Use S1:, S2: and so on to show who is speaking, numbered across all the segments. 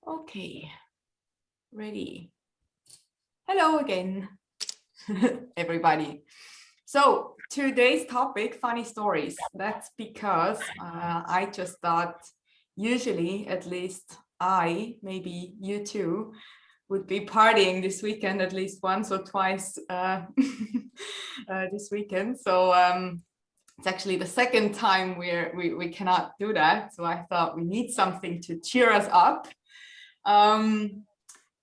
S1: Okay, ready. Hello again, everybody. So today's topic, funny stories. That's because I just thought usually, at least maybe you too, would be partying this weekend at least once or twice this weekend. So it's actually the second time we cannot do that. So I thought we need something to cheer us up.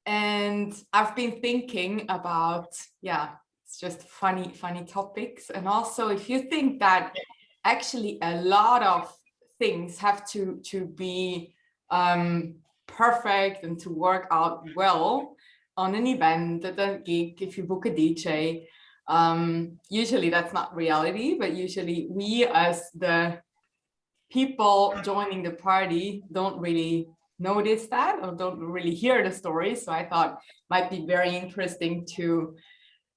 S1: And I've been thinking about, it's just funny topics. And also, if you think that actually a lot of things have to be perfect and to work out well on an event, at a gig, if you book a DJ, usually that's not reality, but usually we as the people joining the party don't really notice that or don't really hear the stories. So I thought it might be very interesting to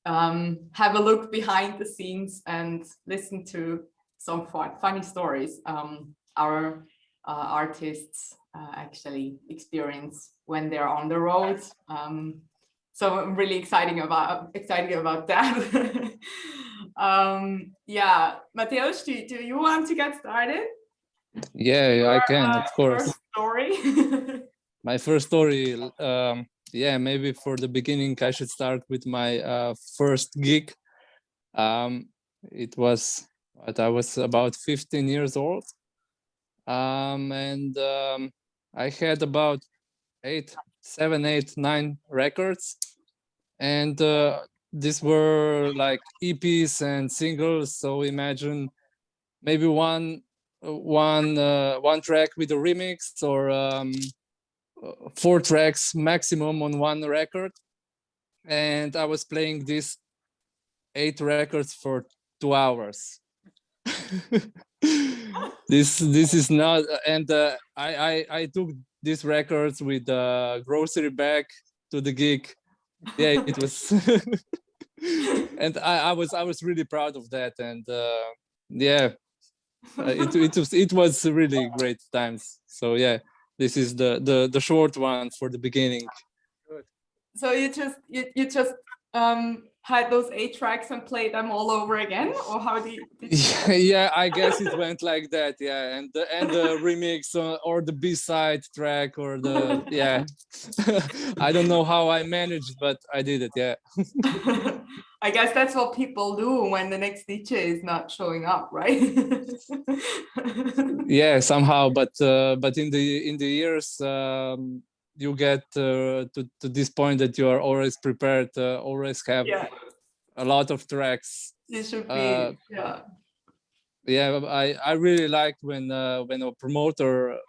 S1: have a look behind the scenes and listen to some funny stories our artists actually experience when they're on the road. So I'm really excited about that. Yeah, Mateusz, do you want to get started?
S2: Yeah, I can, of course.
S1: First story.
S2: My first story, maybe for the beginning, I should start with my first gig. It was, I was about 15 years old. And I had about 7, 8, 9 records. And these were like EPs and singles. So imagine maybe one track with a remix, or 4 tracks maximum on one record. And I was playing these 8 records for 2 hours. this is not, and I took these records with a grocery bag to the gig. Yeah, it was and I was really proud of that. And it was really great times. So yeah, this is the short one for the beginning.
S1: Good. So you just had those 8 tracks and played them all over again, or how did
S2: yeah, I guess it went like that. Yeah, and the remix or the B-side track or the I don't know how I managed, but I did it. Yeah.
S1: I guess that's what people do when the next DJ is not showing up, right?
S2: Yeah, somehow, but in the years you get to this point that you are always prepared, always have a lot of tracks.
S1: You should be,
S2: yeah. I really liked when a promoter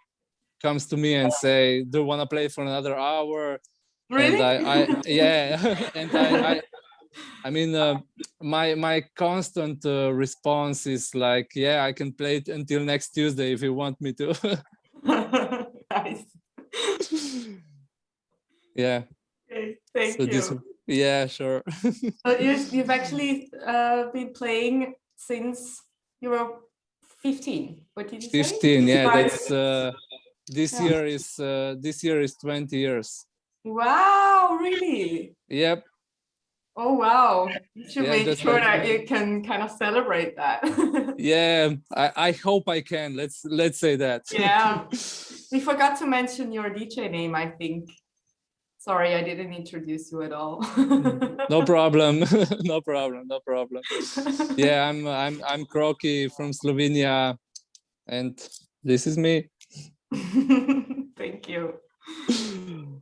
S2: comes to me and say, do you want to play for another hour?
S1: Really?
S2: And I and I mean, my constant response is like, yeah, I can play it until next Tuesday if you want me to.
S1: Nice.
S2: Yeah.
S1: Okay, thank you.
S2: Yeah, sure.
S1: So you've actually been playing since you were 15. What did you say?
S2: 15. Yeah, that's this year is 20 years.
S1: Wow, really?
S2: Yep.
S1: Oh wow, you should make sure that you can kind of celebrate that.
S2: Yeah, I hope I can. Let's say that.
S1: Yeah, we forgot to mention your DJ name, I think. Sorry, I didn't introduce you at all.
S2: No problem. No problem. Yeah, I'm Crocy from Slovenia, and this is me.
S1: Thank you.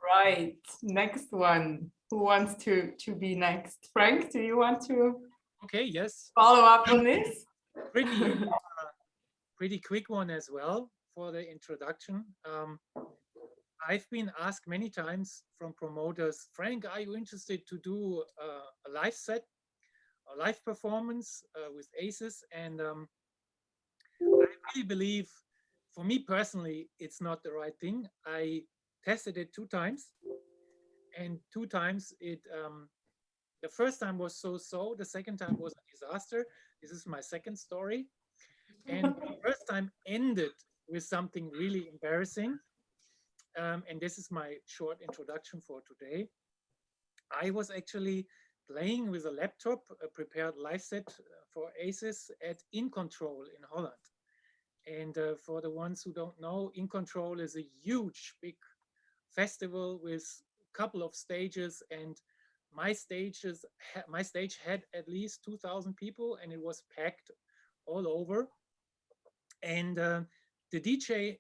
S1: Right, next one. Who wants to be next? Frank, do you want to?
S3: Okay, yes.
S1: Follow up on this?
S3: Pretty quick one as well for the introduction. I've been asked many times from promoters, Frank, are you interested to do a live set, a live performance with Aces? And I really believe, for me personally, it's not the right thing. I tested it 2 times, and 2 times it, the first time was so, the second time was a disaster. This is my second story. And the first time ended with something really embarrassing. and this is my short introduction for today. I was actually playing with a laptop, a prepared live set for ACES at In Control in Holland. And for the ones who don't know, In Control is a huge, big festival with a couple of stages, and my stage had at least 2,000 people, and it was packed all over. And the DJ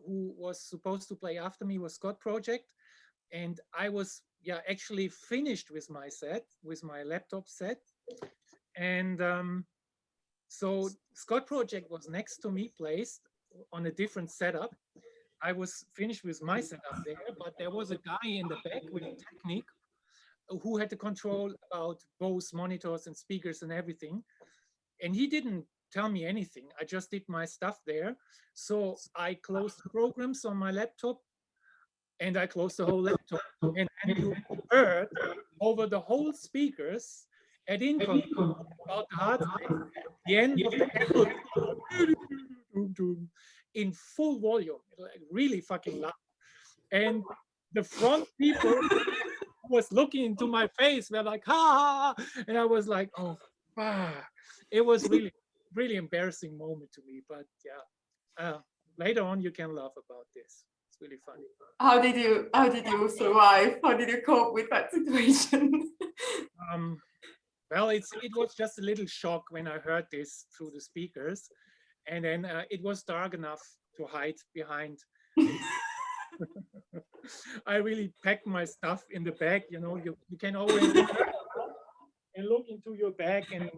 S3: who was supposed to play after me was Scott Project, and I was actually finished with my set, with my laptop set, and so Scott Project was next to me, placed on a different setup. I was finished with my setup there, but there was a guy in the back with Technique who had the control about both monitors and speakers and everything. And he didn't tell me anything. I just did my stuff there. So I closed the programs on my laptop, and I closed the whole laptop. And you heard over the whole speakers at In Control about the hardware, the end of the echo in full volume, like really fucking loud. And the front people was looking into my face, were like, ha, and I was like, oh, fuck. It was really, really embarrassing moment to me. But yeah, later on you can laugh about this. It's really funny.
S1: How did you survive? How did you cope with that situation?
S3: Well, it was just a little shock when I heard this through the speakers, and then it was dark enough to hide behind. I really packed my stuff in the bag. You know, you can always and look into your bag and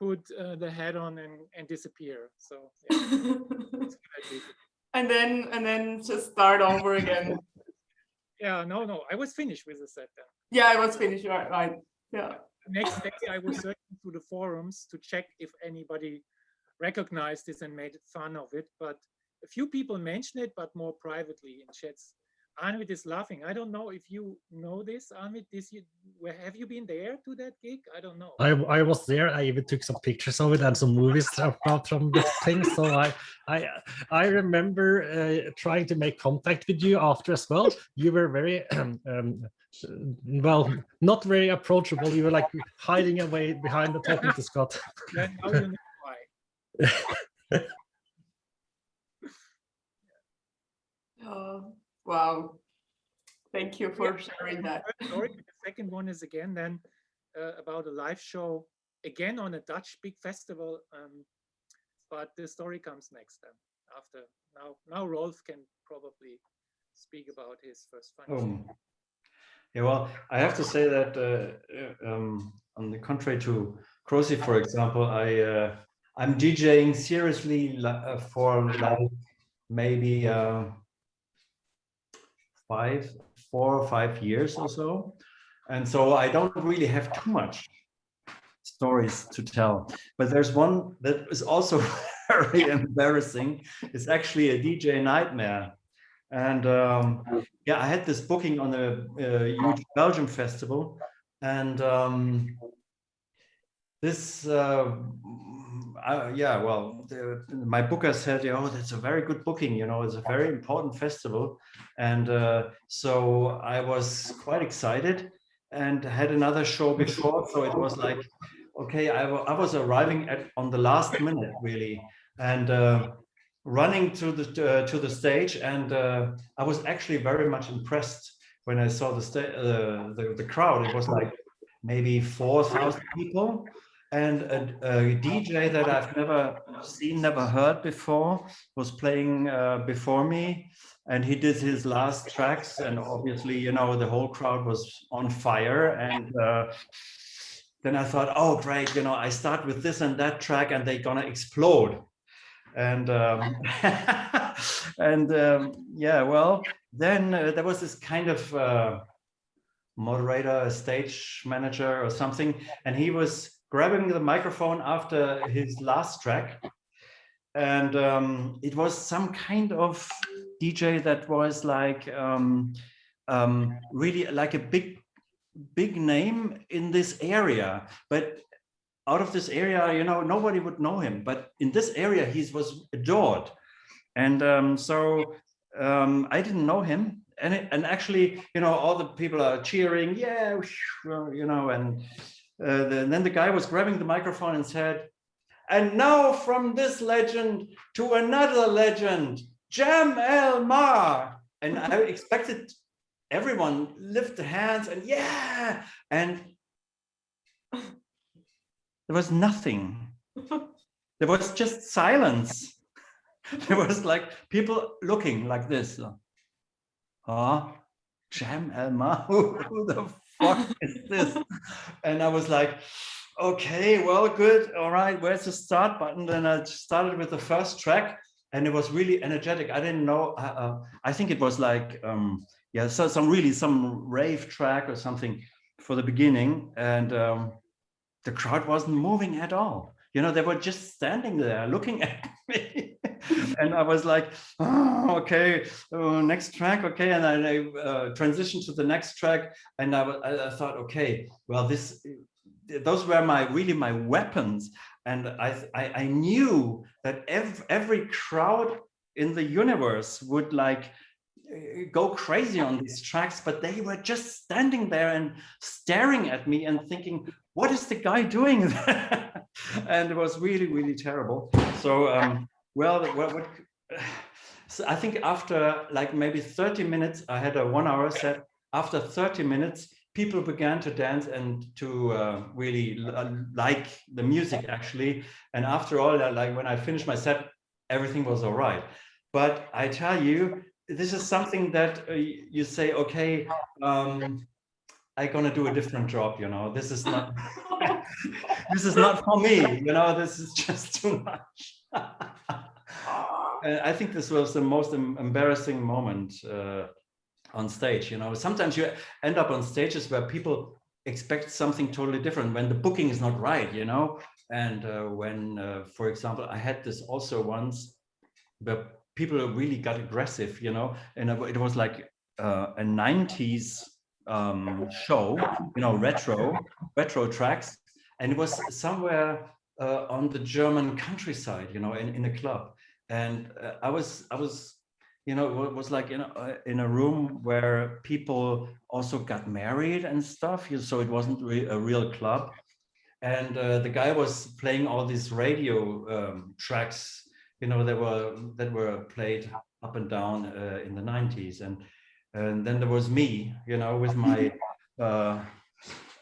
S3: put the hat on and disappear. So yeah, that's what I did.
S1: And then just start over again.
S3: Yeah, no, I was finished with the set then.
S1: Yeah, I was finished, right. Yeah.
S3: Next day, I was searching through the forums to check if anybody recognized this and made fun of it. But a few people mentioned it, but more privately in chats. Arnvid is laughing. I don't know if you know this, Arnvid. Have you been there to that gig? I don't know.
S4: I was there. I even took some pictures of it and some movies about from the thing. So I remember trying to make contact with you after as well. You were very well, not very approachable. You were like hiding away behind the talking to Scott.
S3: Then now you know why.
S1: Oh, wow. Thank you for sharing that.
S3: Story. The second one is again then about a live show, again on a Dutch big festival. But the story comes next then. After now Rolf can probably speak about his first function.
S5: Yeah, well, I have to say that on the contrary to Crocy, for example, I'm DJing seriously for like maybe 4 or 5 years or so, and so I don't really have too much stories to tell. But there's one that is also very embarrassing. It's actually a DJ nightmare. And yeah, I had this booking on a huge Belgium festival, and this yeah, well, my booker said, oh, that's a very good booking, you know, it's a very important festival. And so I was quite excited and had another show before, so it was like, okay, I was arriving on the last minute really, and running to the stage, and I was actually very much impressed when I saw the crowd. It was like maybe 4,000 people, and a DJ that I've never seen, never heard before was playing before me, and he did his last tracks, and obviously, you know, the whole crowd was on fire. And then I thought, oh great, you know, I start with this and that track and they're gonna explode. And yeah, well, then there was this kind of moderator, a stage manager or something, and he was grabbing the microphone after his last track, and it was some kind of DJ that was like really like a big name in this area, but out of this area, you know, nobody would know him, but in this area he was adored. And so I didn't know him, and actually, you know, all the people are cheering, yeah, you know, and then the guy was grabbing the microphone and said, "And now from this legend to another legend, Jam El Mar." And I expected everyone lift the hands and yeah, and there was nothing. There was just silence. There was like people looking like this. Jam El Mar, who the fuck is this? And I was like, okay, well, good, all right, where's the start button? Then I started with the first track, and it was really energetic. I didn't know, I think it was like, yeah, so some rave track or something for the beginning, and the crowd wasn't moving at all. You know, they were just standing there looking at me. And I was like, oh, okay, next track, okay. And then I transitioned to the next track, and I thought, okay, well, those were my weapons, and I knew that every crowd in the universe would like go crazy on these tracks, but they were just standing there and staring at me and thinking, what is the guy doing there? And it was really, really terrible. So well, so I think after like maybe 30 minutes, I had a 1 hour set. After 30 minutes, people began to dance and to really like the music actually. And after all, like when I finished my set, everything was all right. But I tell you, this is something that you say, okay, I'm gonna do a different job, you know, this is not this is not for me, you know, this is just too much. I think this was the most embarrassing moment on stage, you know. Sometimes you end up on stages where people expect something totally different when the booking is not right, you know. And when for example, I had this also once where people really got aggressive, you know, and it was like a 90s show, you know, retro tracks, and it was somewhere on the German countryside, you know, in a club, and I was, you know, it was like in a room where people also got married and stuff, so it wasn't really a real club, and the guy was playing all these radio tracks, you know, that were played up and down in the 90s, and then there was me, you know, with my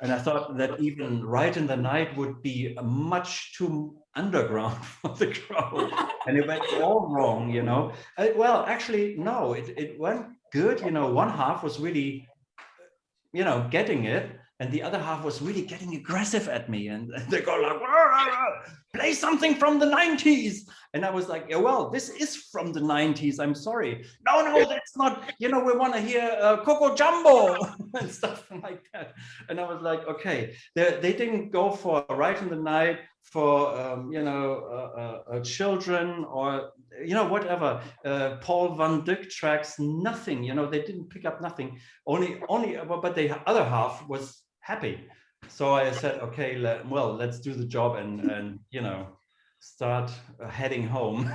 S5: and I thought that even Right in the Night would be much too underground for the crowd, and it went all wrong, you know. Well, actually, no, it went good, you know. One half was really, you know, getting it, and the other half was really getting aggressive at me, and they go like, play something from the 90s, and I was like, yeah, well, this is from the 90s, I'm sorry. No, that's not, you know, we want to hear Coco Jumbo and stuff like that. And I was like, okay, they didn't go for Right in the Night, for you know, children, or you know, whatever, Paul van Dyk tracks, nothing, you know, they didn't pick up nothing, only but the other half was happy. So I said, okay, well, let's do the job and you know, start heading home.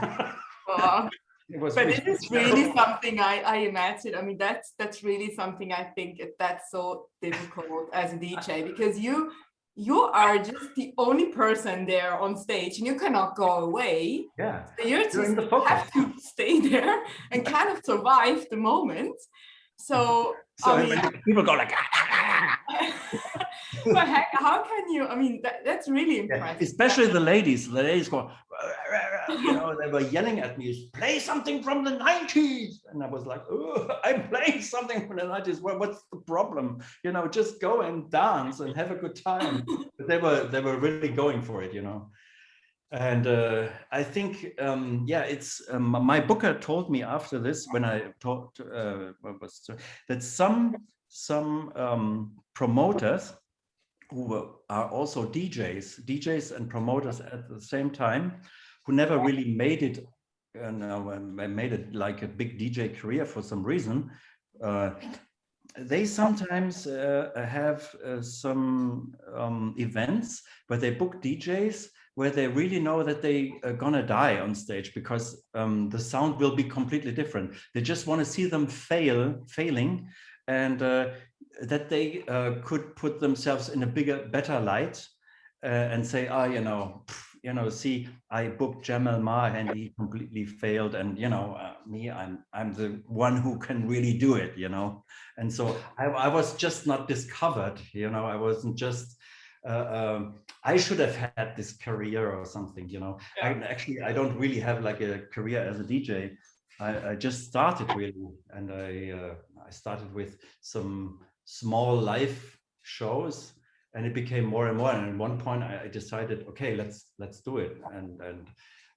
S1: Oh,
S5: It was
S1: but
S5: really
S1: this is really something I imagine. I mean, that's really something I think that's so difficult as a DJ, because you are just the only person there on stage and you cannot go away.
S5: yeah.
S1: So you just
S5: in the focus.
S1: have to stay there and kind of survive the moment. So I mean,
S5: people go like,
S1: but how can you? I mean, that's really impressive.
S5: yeah, especially the ladies go, you know, they were yelling at me, play something from the 90s, and I was like, oh, I'm playing something from the 90s. Well, what's the problem? You know, just go and dance and have a good time. But they were really going for it, you know. And I think, yeah, it's my booker told me after this, when I talked, that some promoters who are also DJs and promoters at the same time, who never really made it, made it like a big DJ career for some reason. They sometimes have some events where they book DJs where they really know that they are gonna die on stage because the sound will be completely different. They just want to see them failing, and that they could put themselves in a better light and say, oh, see, I booked Jamal Ma and he completely failed, and me, I'm the one who can really do it, And so I was just not discovered, I wasn't just. I should have had this career or something, Yeah. I don't really have like a career as a DJ. I just started really, and I started with some small live shows, and it became more and more. And at one point, I decided, okay, let's do it, and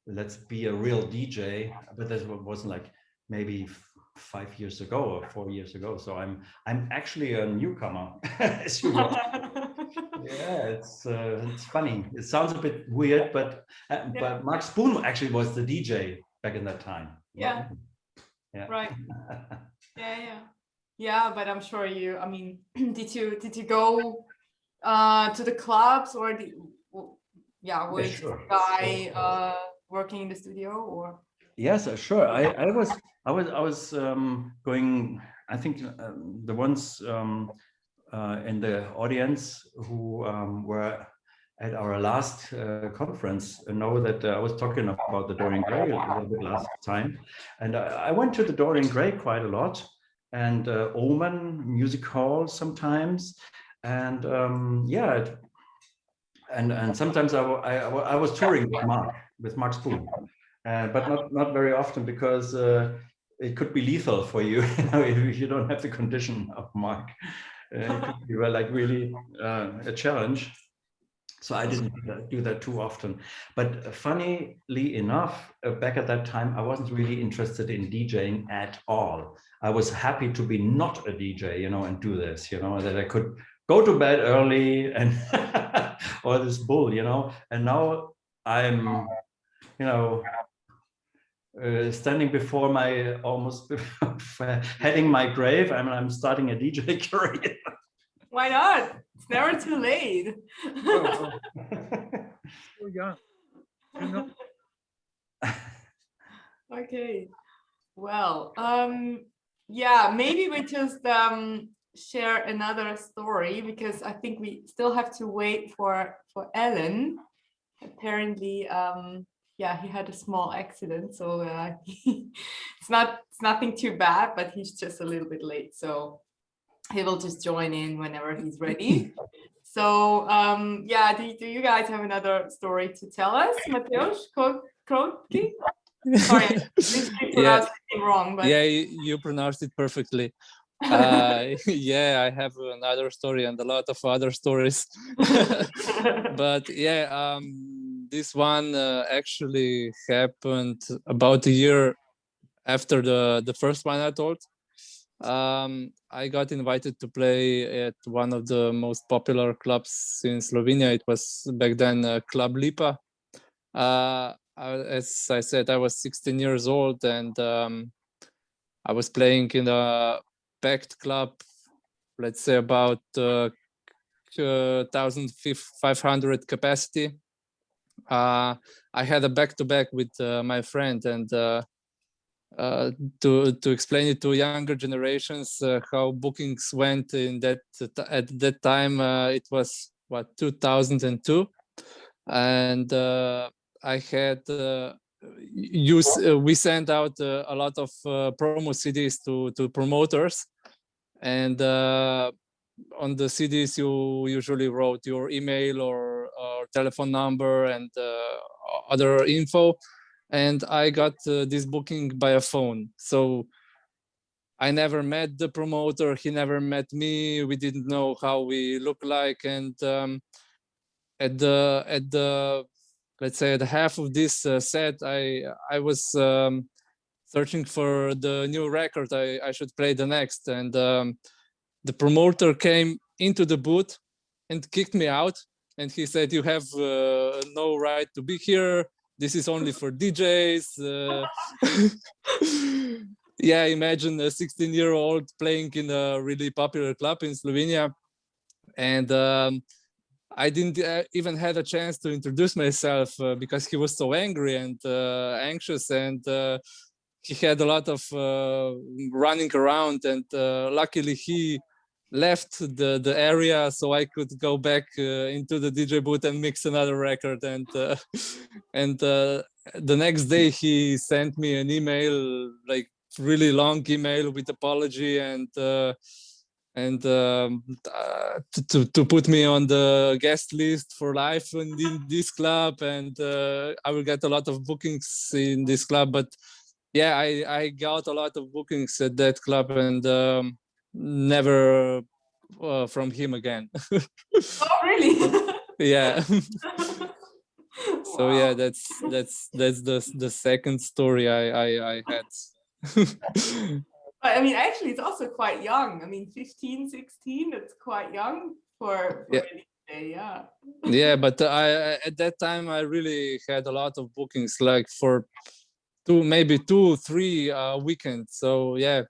S5: let's be a real DJ. But that wasn't like maybe 5 years ago or 4 years ago. So I'm actually a newcomer, as you know. Yeah, it's funny. It sounds a bit weird, but Mark Spoon actually was the DJ back in that time.
S1: Yeah.
S5: Yeah.
S1: Right. Yeah. But I'm sure you. I mean, did you go to the clubs, or was
S5: sure.
S1: the guy working in the studio, or?
S5: Yes, sure. I was going. I think the ones in the audience who were at our last conference know that I was talking about the Dorian Gray a little bit last time, and I went to the Dorian Gray quite a lot, and Oman Music Hall sometimes, and and sometimes I was touring with Mark Spoon. But not very often, because it could be lethal for you, if you don't have the condition of Mark. It could be like really a challenge. So I didn't do that too often. But funnily enough, back at that time, I wasn't really interested in DJing at all. I was happy to be not a DJ, and do this, that I could go to bed early and all this bull, And now I'm, standing before my almost heading my grave. I'm starting a DJ career.
S1: Why not? It's never too late.
S3: Oh yeah.
S1: Okay. Well, maybe we just share another story, because I think we still have to wait for Ellen. Apparently, he had a small accident, so it's nothing too bad, but he's just a little bit late, so he will just join in whenever he's ready. So do you guys have another story to tell us, Mateusz Crocy? Sorry, I pronounced it wrong, but
S2: yeah, you pronounced it perfectly. I have another story and a lot of other stories, but this one actually happened about a year after the first one I told. I got invited to play at one of the most popular clubs in Slovenia. It was back then Club Lipa. As I said, I was 16 years old, and I was playing in a packed club, let's say about 1,500 capacity. I had a back-to-back with my friend, and to explain it to younger generations how bookings went at that time, it was 2002, and I had we sent out a lot of promo CDs to promoters, and on the CDs you usually wrote your email or telephone number and other info. And I got this booking by a phone. So I never met the promoter. He never met me. We didn't know how we look like. And at the let's say at half of this set, I was searching for the new record I should play the next. And the promoter came into the booth and kicked me out. And he said, "You have no right to be here. This is only for DJs." Imagine a 16-year-old playing in a really popular club in Slovenia. And I didn't even had a chance to introduce myself because he was so angry and anxious, and he had a lot of running around, and luckily he left the area so I could go back into the DJ booth and mix another record. And and the next day he sent me an email, like really long email with apology, and to put me on the guest list for life in this club, and I will get a lot of bookings in this club. But yeah, I got a lot of bookings at that club, and never from him again.
S1: Oh, really?
S2: Yeah. So yeah,
S1: Wow.
S2: that's the second story I had.
S1: But I mean, actually, it's also quite young. I mean, 15, 16, that's quite young for
S2: Yeah.
S1: a DJ, yeah.
S2: Yeah, but I at that time I really had a lot of bookings, like for maybe 2-3 weekends. So yeah,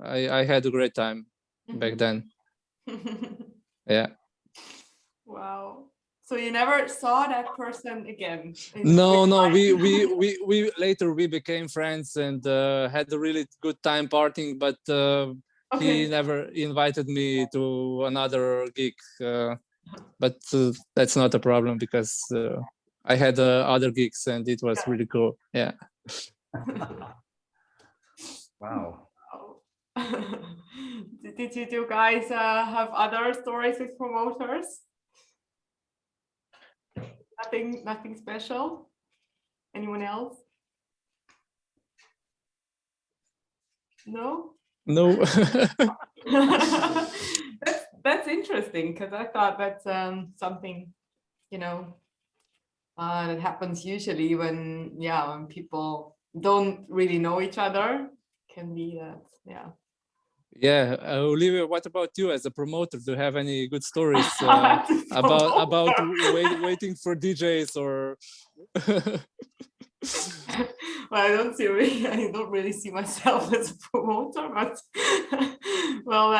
S2: I had a great time back then. Yeah.
S1: Wow. So you never saw that person again?
S2: No, we later we became friends and had a really good time partying, but he
S1: Okay.
S2: never invited me to another gig. But that's not a problem because I had other gigs and it was really cool. Yeah.
S5: Wow.
S1: Did you guys have other stories with promoters? Nothing special? Anyone else? No?
S2: No.
S1: That's interesting, because I thought that's something, you know, that happens usually when people don't really know each other. Can be that, yeah.
S2: Yeah, Olivia, what about you as a promoter? Do you have any good stories
S1: As a
S2: about
S1: promoter.
S2: waiting for DJs or?
S1: Well, I don't really see myself as a promoter, but well,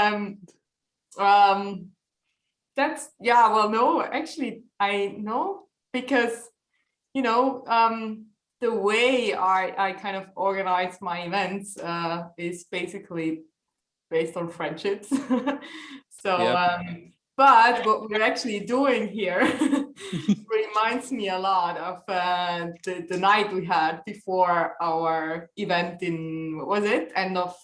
S1: that's, yeah, well, no, actually, I know, because, you know, the way I kind of organize my events is basically based on friendships. So,
S2: Yep.
S1: but what we're actually doing here reminds me a lot of the night we had before our event in, what was it, end of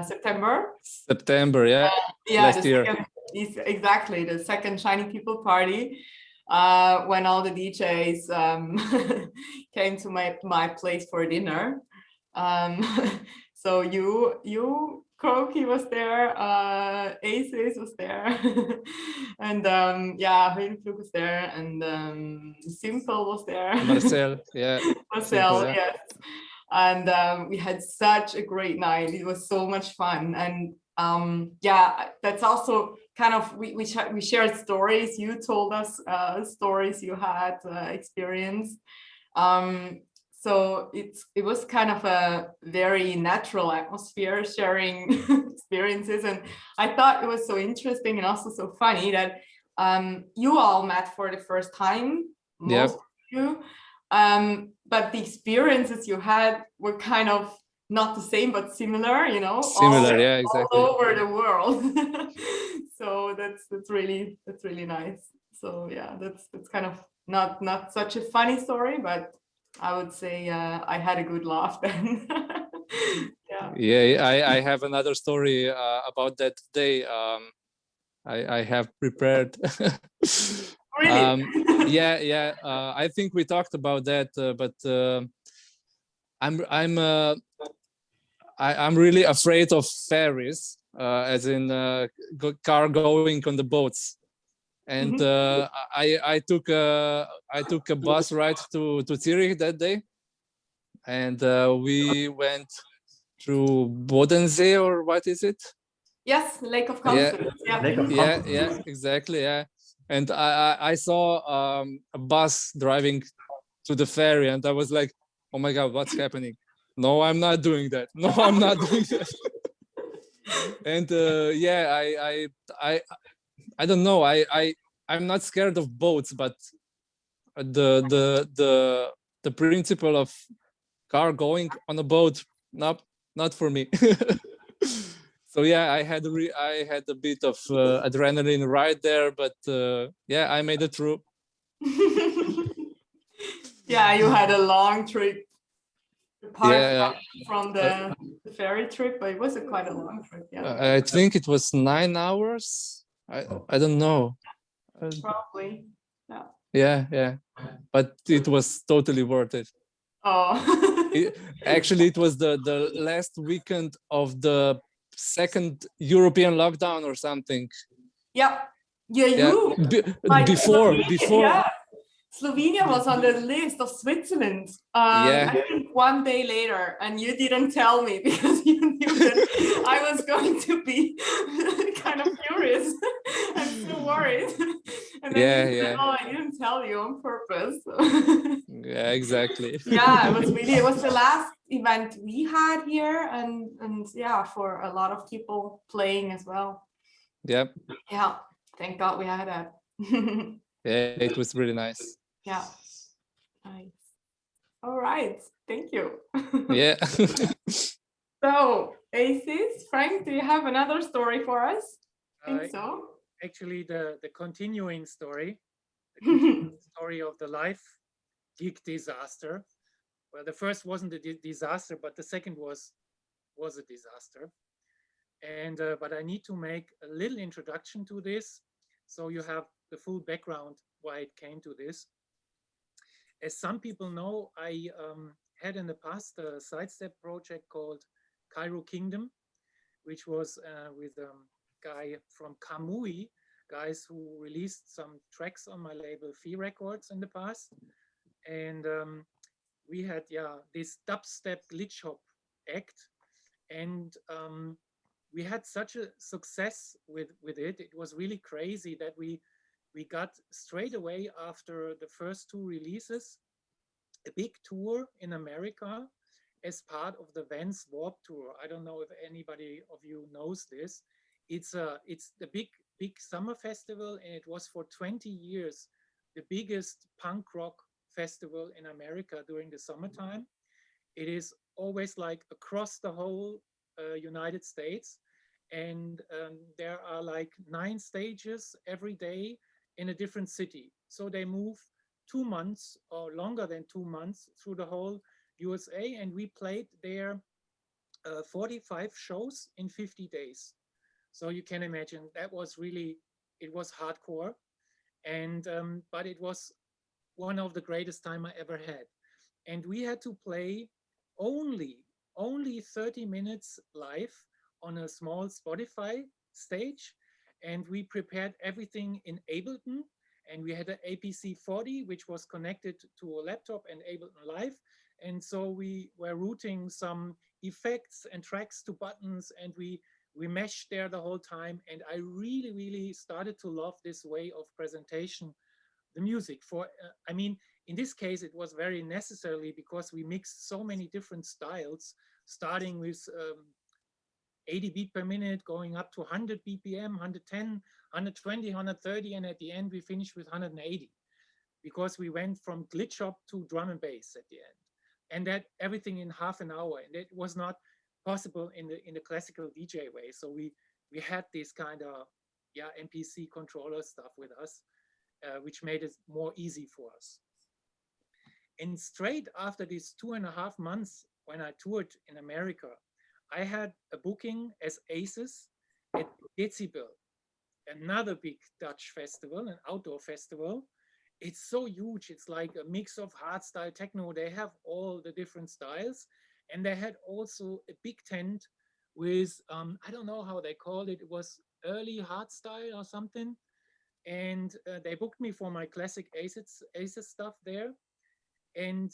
S1: September?
S2: September, yeah,
S1: Yeah,
S2: last year.
S1: exactly, the second Shiny People party, when all the DJs came to my place for dinner. So you Croky was there, Aces was there, and yeah, Höhenflug was there, and Simple was there.
S2: Marcel, yeah.
S1: Marcel,
S2: Simple, yeah.
S1: yes. And we had such a great night. It was so much fun, and yeah, that's also kind of, we shared stories. You told us stories you had experienced. So it was kind of a very natural atmosphere, sharing experiences, and I thought it was so interesting and also so funny that you all met for the first time, most
S2: Yep.
S1: of you, but the experiences you had were kind of not the same but similar, you know,
S2: Similar, yeah,
S1: all
S2: exactly.
S1: over the world. So that's really nice. So yeah, that's kind of not such a funny story, but I would say I had a good laugh then. Yeah.
S2: Yeah, I have another story about that day. I have prepared.
S1: Really?
S2: Yeah. I think we talked about that, but I'm really afraid of ferries, as in car going on the boats. And I took a bus ride to Zurich that day, and we went through Bodensee, or what is it?
S1: Yes, Lake of
S2: Yeah.
S1: Constance. Yeah.
S5: Lake of
S2: Yeah,
S5: Constance.
S2: exactly. Yeah, and I saw a bus driving to the ferry, and I was like, oh my god, what's happening? No, I'm not doing that. No, I'm not doing that. And yeah, I don't know. I'm not scared of boats, but the principle of car going on a boat, not for me. So yeah, I had a bit of adrenaline right there, but yeah, I made it through.
S1: Yeah, you had a long trip apart
S2: Yeah,
S1: from the ferry trip, but it was quite a long trip. Yeah,
S2: I think it was 9 hours. I don't know.
S1: probably.
S2: Yeah, yeah, but it was totally worth it.
S1: Oh.
S2: Actually, it was the last weekend of the second European lockdown or something.
S1: Yeah. Yeah,
S2: Yeah,
S1: you. Like
S2: before.
S1: Yeah. Slovenia was on the list of Switzerland.
S2: Yeah.
S1: I think one day later, and you didn't tell me because you knew that I was going to be kind of furious and so worried. And then
S2: Yeah,
S1: you said,
S2: yeah.
S1: "Oh, I didn't tell you on purpose."
S2: Yeah, exactly.
S1: Yeah, it was the last event we had here, and yeah, for a lot of people playing as well.
S2: Yep.
S1: Yeah, thank God we had that.
S2: Yeah, it was really nice.
S1: Yeah. Nice. All right. Thank you.
S2: Yeah.
S1: So, Aces, Frank, do you have another story for us? I think so.
S3: Actually, the continuing story, the continuing story of the life gig disaster. Well, the first wasn't a disaster, but the second was a disaster. And but I need to make a little introduction to this, so you have the full background why it came to this. As some people know, I had in the past a sidestep project called Cairo Kingdom, which was with a guy from Kamui, guys who released some tracks on my label Fee Records in the past. And we had, this dubstep glitch hop act. And we had such a success with it. It was really crazy that we got straight away after the first two releases a big tour in America as part of the Vans Warped Tour. I don't know if anybody of you knows this. It's the big summer festival, and it was for 20 years the biggest punk rock festival in America during the summertime. It is always like across the whole United States, and there are like 9 stages every day in a different city. So they move 2 months or longer than 2 months through the whole USA, and we played there 45 shows in 50 days. So you can imagine that was really, it was hardcore, and but it was one of the greatest time I ever had. And we had to play only 30 minutes live on a small Spotify stage, and we prepared everything in Ableton, and we had an APC 40 which was connected to a laptop and Ableton Live, and so we were routing some effects and tracks to buttons, and we meshed there the whole time. And I really started to love this way of presentation, the music. For I mean, in this case it was very necessarily because we mixed so many different styles, starting with 80 beat per minute, going up to 100 BPM, 110, 120, 130, and at the end we finished with 180, because we went from glitch hop to drum and bass at the end, and that everything in half an hour, and it was not possible in the classical DJ way. So we had this kind of MPC controller stuff with us, which made it more easy for us. And straight after these 2.5 months when I toured in America, I had a booking as Aces at Decibel, another big Dutch festival, an outdoor festival. It's so huge. It's like a mix of hardstyle techno. They have all the different styles. And they had also a big tent with, I don't know how they called it. It was early hardstyle or something. And they booked me for my classic Aces stuff there. And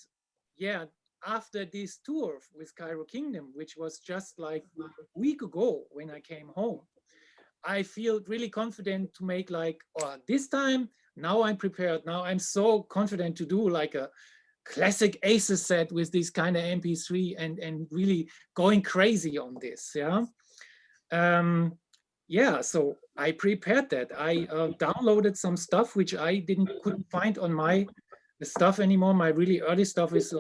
S3: yeah, after this tour with Cairo Kingdom, which was just like a week ago when I came home, I feel really confident to make like, oh, this time, now I'm prepared. Now I'm so confident to do like a classic Aces set with this kind of MP3 and really going crazy on this. Yeah. So I prepared that. I downloaded some stuff which I couldn't find on my stuff anymore. My really early stuff is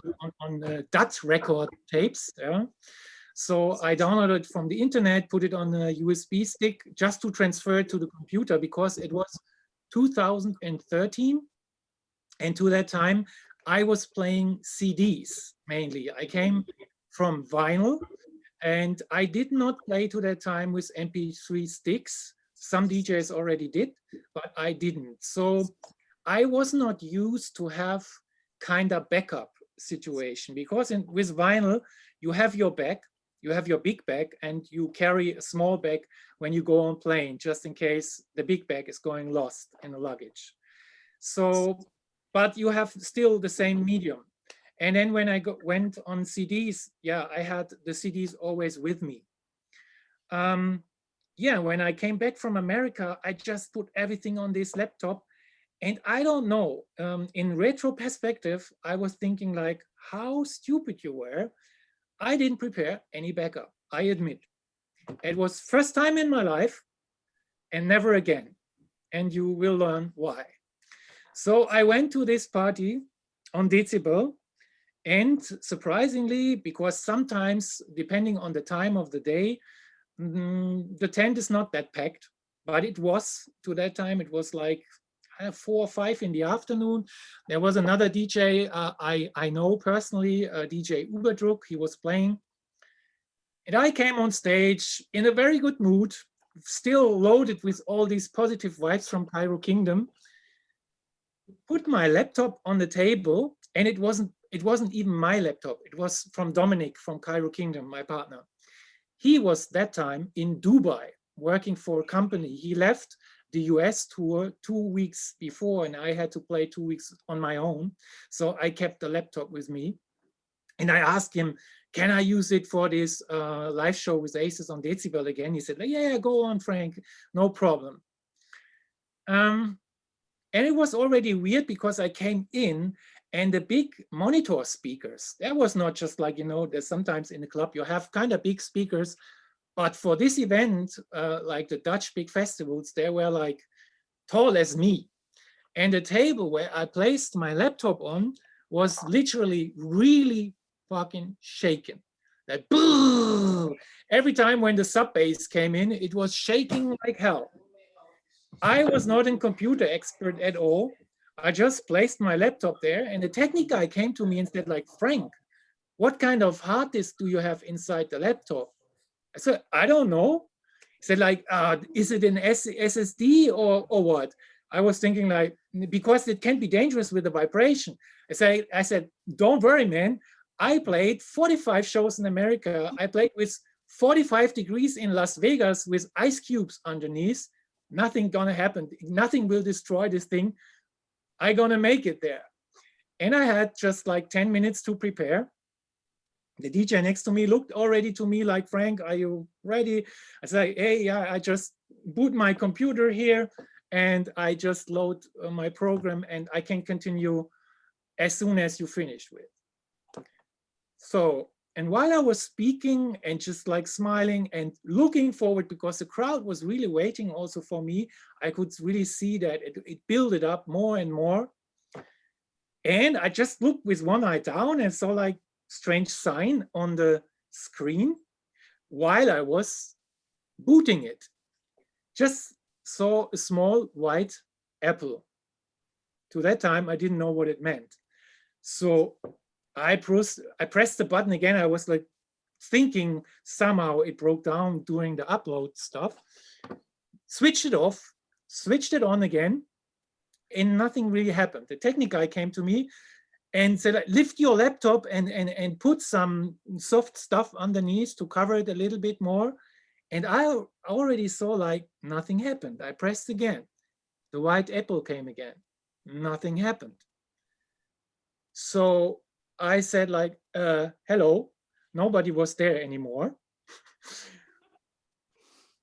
S3: on DAT record tapes. Yeah. So I downloaded from the internet, put it on a USB stick just to transfer it to the computer, because it was 2013. And to that time, I was playing CDs mainly. I came from vinyl, and I did not play to that time with MP3 sticks. Some DJs already did, but I didn't. So I was not used to have kind of backup situation, because with vinyl, you have your bag, you have your big bag, and you carry a small bag when you go on plane, just in case the big bag is going lost in the luggage. So, but you have still the same medium. And then when I went on CDs, yeah, I had the CDs always with me. Yeah, when I came back from America, I just put everything on this laptop. And I don't know, in retro perspective, I was thinking like, how stupid you were. I didn't prepare any backup, I admit. It was first time in my life and never again. And you will learn why. So I went to this party on Decibel, and surprisingly, because sometimes, depending on the time of the day, the tent is not that packed, but it was, to that time, it was like 4 or 5 in the afternoon. There was another DJ I know personally, DJ Uberdruck, he was playing. And I came on stage in a very good mood, still loaded with all these positive vibes from Cairo Kingdom, put my laptop on the table, and it wasn't even my laptop. It was from Dominic from Cairo Kingdom, my partner. He was that time in Dubai working for a company. He left the US tour 2 weeks before, and I had to play 2 weeks on my own. So I kept the laptop with me, and I asked him, can I use it for this live show with Aces on Decibel again? He said, yeah, go on, Frank, no problem. And it was already weird because I came in, and the big monitor speakers, that was not just like, you know, there's sometimes in the club you have kind of big speakers, but for this event, like the Dutch big festivals, they were like tall as me. And the table where I placed my laptop on was literally really fucking shaken. Like, boo! Every time when the sub bass came in, it was shaking like hell. I was not a computer expert at all. I just placed my laptop there, and the technique guy came to me and said, like, Frank, what kind of hard disk do you have inside the laptop? I said, I don't know. He said, like, is it an SSD or what? I was thinking, like, because it can be dangerous with the vibration. I said, don't worry, man. I played 45 shows in America. I played with 45 degrees in Las Vegas with ice cubes underneath. Nothing gonna happen. Nothing will destroy this thing. I gonna make it there. And I had just like 10 minutes to prepare. The DJ next to me looked already to me like, Frank, are you ready? I said, hey, yeah, I just boot my computer here, and I just load my program, and I can continue as soon as you finish with. So, and while I was speaking and just like smiling and looking forward, because the crowd was really waiting also for me, I could really see that it built it up more and more. And I just looked with one eye down and saw like strange sign on the screen while I was booting it. Just saw a small white apple. To that time, I didn't know what it meant. So I pressed the button again. I was like thinking somehow it broke down during the upload stuff. Switched it off, switched it on again, and nothing really happened. The technic guy came to me and said, lift your laptop and put some soft stuff underneath to cover it a little bit more. And I already saw like nothing happened. I pressed again. The white apple came again. Nothing happened. So I said like, hello, nobody was there anymore.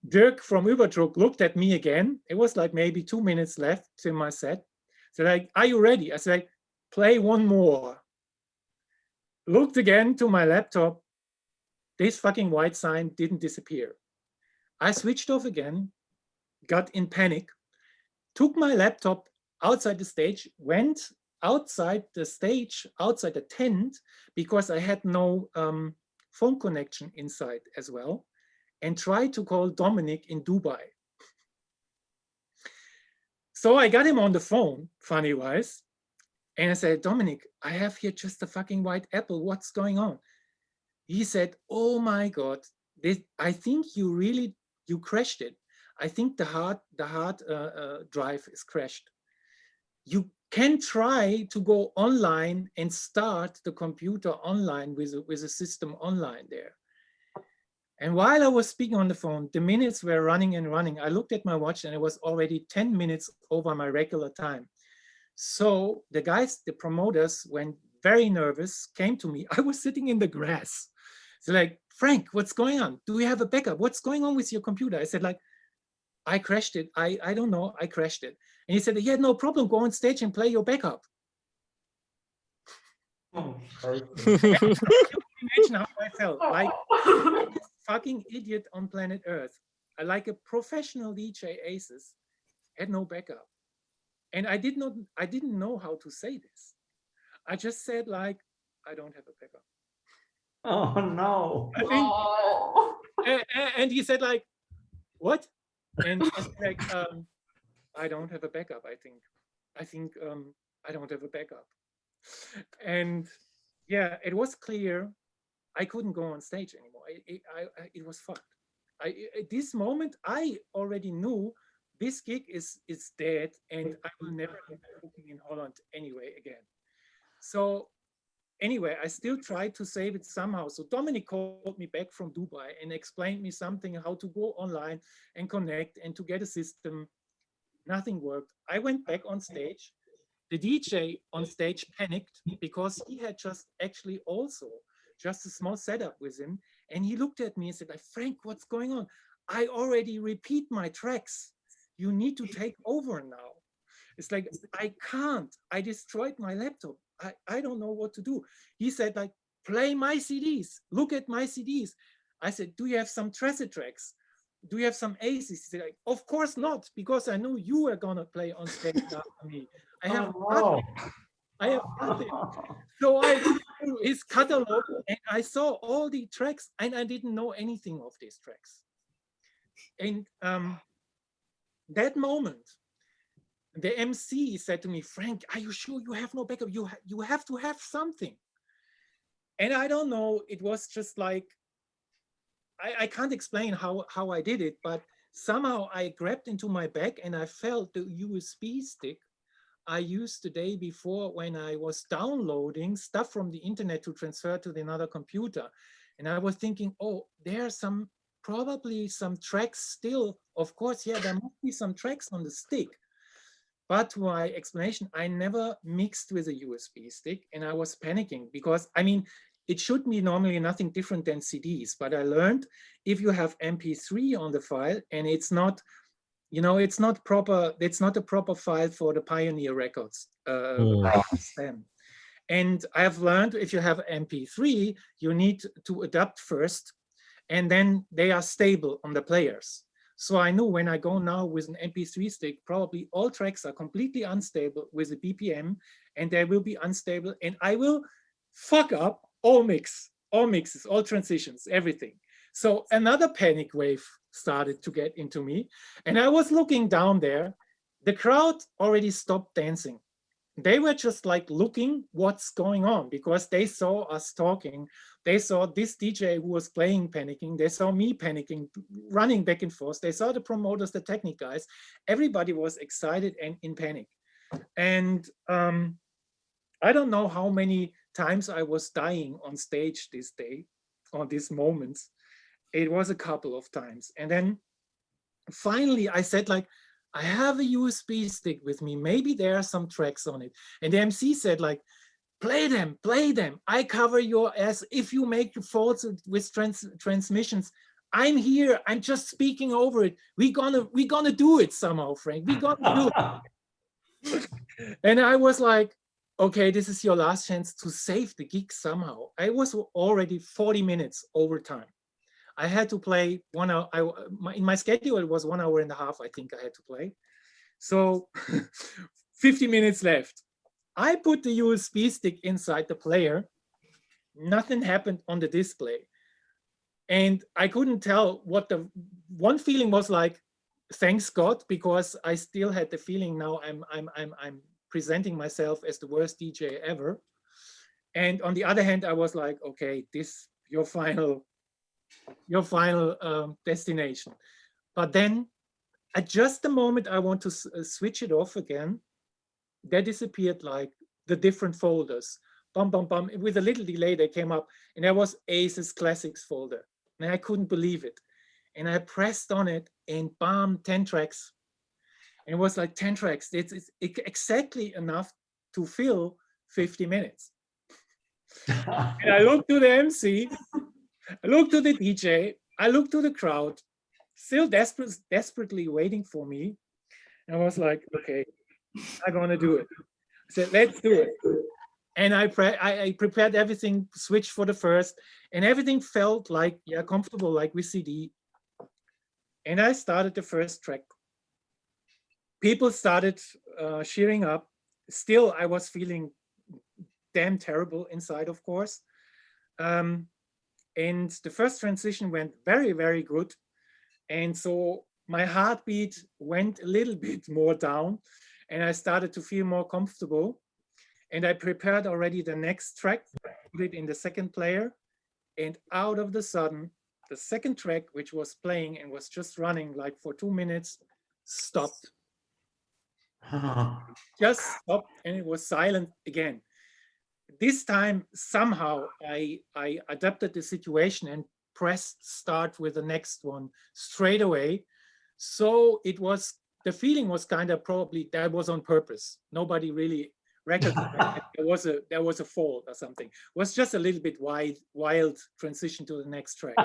S3: Dirk from Uberdruck looked at me again. It was like maybe 2 minutes left in my set. Said like, are you ready? I said, play one more. Looked again to my laptop. This fucking white sign didn't disappear. I switched off again, got in panic, took my laptop outside the stage, went outside the stage, outside the tent, because I had no phone connection inside as well, and tried to call Dominic in Dubai. So I got him on the phone, funny wise, and I said, Dominic, I have here just a fucking white apple. What's going on? He said, oh my God, I think you crashed it. I think the hard drive is crashed. You can try to go online and start the computer online with a system online there. And while I was speaking on the phone, the minutes were running and running. I looked at my watch and it was already 10 minutes over my regular time. So the guys, the promoters, went very nervous, came to me. I was sitting in the grass. So like, Frank, what's going on? Do we have a backup? What's going on with your computer? I said, like, I crashed it. I don't know, I crashed it. And he said, yeah, no problem, go on stage and play your backup.
S5: Oh,
S3: Imagine how I felt, like this fucking idiot on planet Earth. Like a professional DJ Aces, had no backup. And I didn't know how to say this. I just said like, I don't have a backup.
S5: oh no.
S3: I think, and he said like, what? And I said like, I don't have a backup, I think I don't have a backup. And yeah, it was clear I couldn't go on stage anymore. It was fucked. At this moment, I already knew this gig is dead and I will never be booking in Holland anyway again. So anyway, I still tried to save it somehow. So Dominic called me back from Dubai and explained me something, how to go online and connect and to get a system. Nothing worked. I went back on stage. The DJ on stage panicked because he had just actually also just a small setup with him. And he looked at me and said, like, Frank, what's going on? I already repeat my tracks. You need to take over now. It's like, I can't. I destroyed my laptop. I don't know what to do. He said, like, play my CDs. Look at my CDs. I said, do you have some Tracet tracks? Do you have some aces? He said, like, of course not, because I know you are gonna play on stage after me. I have nothing. I have nothing. So I went through his catalog and I saw all the tracks and I didn't know anything of these tracks. And that moment, the MC said to me, Frank, are you sure you have no backup? You have to have something. And I don't know, it was just like, I can't explain how I did it, but somehow I grabbed into my bag and I felt the USB stick I used the day before when I was downloading stuff from the internet to transfer to another computer. And I was thinking, oh, there are probably some tracks still. Of course, yeah, there must be some tracks on the stick. But to my explanation, I never mixed with a USB stick and I was panicking because, I mean, it should be normally nothing different than CDs, but I learned if you have MP3 on the file and it's not, you know, it's not a proper file for the Pioneer Records stem. And I've learned if you have MP3, you need to adapt first and then they are stable on the players. So I knew when I go now with an MP3 stick, probably all tracks are completely unstable with a BPM and they will be unstable and I will fuck up all mixes, all transitions, everything. So another panic wave started to get into me. And I was looking down there. The crowd already stopped dancing. They were just like looking what's going on because they saw us talking. They saw this DJ who was playing panicking. They saw me panicking, running back and forth. They saw the promoters, the technique guys. Everybody was excited and in panic. And I don't know how many times I was dying on stage this day, on these moments. It was a couple of times. And then finally I said, like, I have a USB stick with me. Maybe there are some tracks on it. And the MC said, like, play them. I cover your ass. If you make faults with transmissions, I'm here. I'm just speaking over it. We're gonna do it somehow, Frank. We're gonna do it. And I was like, okay, this is your last chance to save the gig somehow. I was already 40 minutes over time. I had to play 1 hour. In my schedule, it was 1 hour and a half, I think I had to play. So 50 minutes left. I put the USB stick inside the player. Nothing happened on the display. And I couldn't tell what the one feeling was like, thanks God, because I still had the feeling now I'm presenting myself as the worst DJ ever. And on the other hand, I was like, okay, this your final destination. But then at just the moment I want to switch it off again, there disappeared like the different folders. Bum, bum, bum. With a little delay, they came up, and there was Ace's Classics folder. And I couldn't believe it. And I pressed on it, and bam, 10 tracks. And it was like 10 tracks. It's exactly enough to fill 50 minutes. And I looked to the MC, I looked to the DJ, I looked to the crowd, still desperately waiting for me. And I was like, okay, I'm gonna do it. I said, let's do it. And I prepared everything, switched for the first, and everything felt like, yeah, comfortable, like with CD. And I started the first track. People started cheering up. Still, I was feeling damn terrible inside, of course. And the first transition went very, very good. And so my heartbeat went a little bit more down, and I started to feel more comfortable. And I prepared already the next track, put it in the second player. And out of the sudden, the second track, which was playing and was just running like for 2 minutes, stopped. Just stopped, and it was silent again. This time, somehow, I adapted the situation and pressed start with the next one straight away. So it was, the feeling was kind of probably that was on purpose. Nobody really recognized there was a fault or something. It was just a little bit wild transition to the next track.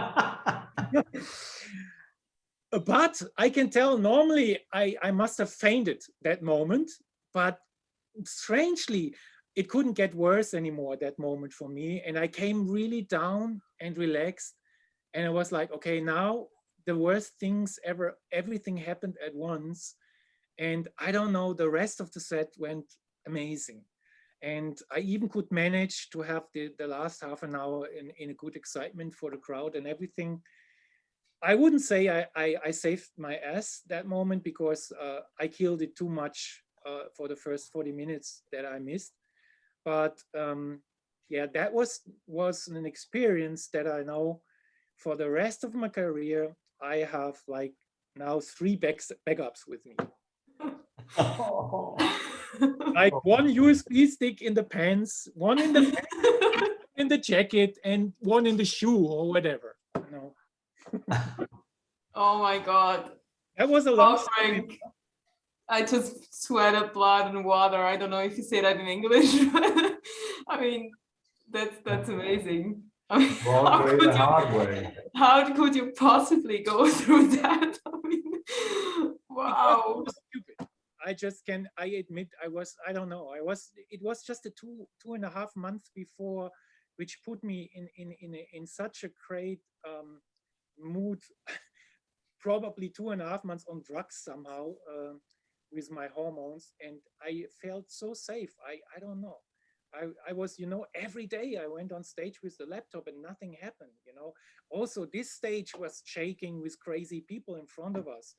S3: But I can tell normally I must have fainted that moment, but strangely, it couldn't get worse anymore that moment for me. And I came really down and relaxed. And I was like, okay, now the worst things ever, everything happened at once. And I don't know, the rest of the set went amazing. And I even could manage to have the last half an hour in a good excitement for the crowd and everything. I wouldn't say I saved my ass that moment, because I killed it too much for the first 40 minutes that I missed. But yeah, that was an experience that I know for the rest of my career, I have like now 3 backups with me. Like one USB stick in the pants, one in the in the jacket, and one in the shoe or whatever. You know?
S1: Oh my God.
S3: That was a long story.
S1: Frank, I just sweated blood and water. I don't know if you say that in English, but I mean, that's amazing. I mean, how could you possibly go through that? I mean, wow.
S3: Stupid. I admit I don't know. It was just a two and a half months before, which put me in such a great mood, probably 2.5 months on drugs somehow with my hormones. And I felt so safe. I don't know. I was, you know, every day I went on stage with the laptop and nothing happened, you know. Also, this stage was shaking with crazy people in front of us.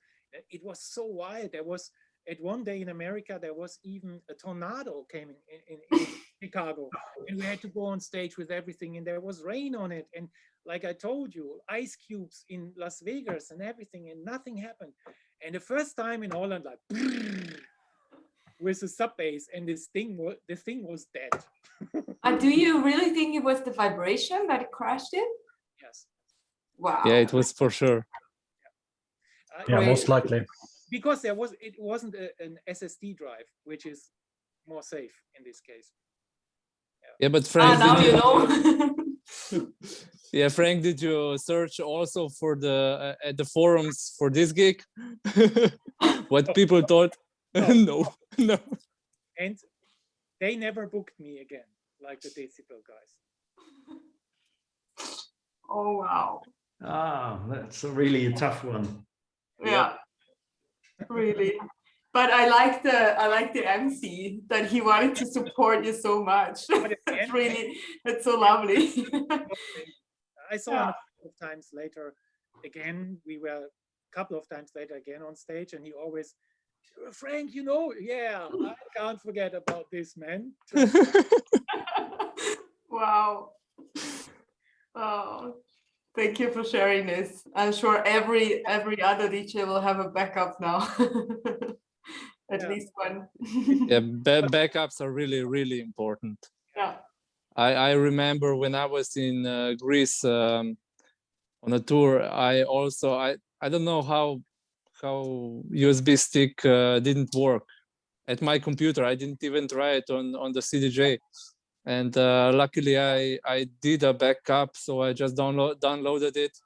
S3: It was so wild. There was, at one day in America, there was even a tornado came in Chicago, and we had to go on stage with everything, and there was rain on it. And like I told you, ice cubes in Las Vegas and everything, and nothing happened. And the first time in Holland, like, with the sub bass, and the thing was dead.
S1: Do you really think it was the vibration that crashed it?
S3: Yes.
S1: Wow.
S2: Yeah, it was for sure.
S4: Yeah, most likely.
S3: Because it wasn't an SSD drive, which is more safe in this case.
S2: Yeah, but Frank,
S1: now you know.
S2: Yeah, Frank, did you search also for the at the forums for this gig? What people thought? No. No.
S3: And they never booked me again, like the Decibel guys.
S1: Oh wow.
S5: That's really a tough one.
S1: Yeah, really. But I like the MC that he wanted to support you so much. That's so lovely.
S3: I saw him a couple of times later again. We were a couple of times later again on stage, and he always, Frank, yeah, I can't forget about this, man.
S1: Wow. Oh, thank you for sharing this. I'm sure every other DJ will have a backup now. At least one.
S2: Yeah, backups are really, really important.
S1: Yeah.
S2: I remember when I was in Greece on a tour, I don't know how USB stick didn't work at my computer. I didn't even try it on the CDJ, and luckily I did a backup, so I just downloaded it,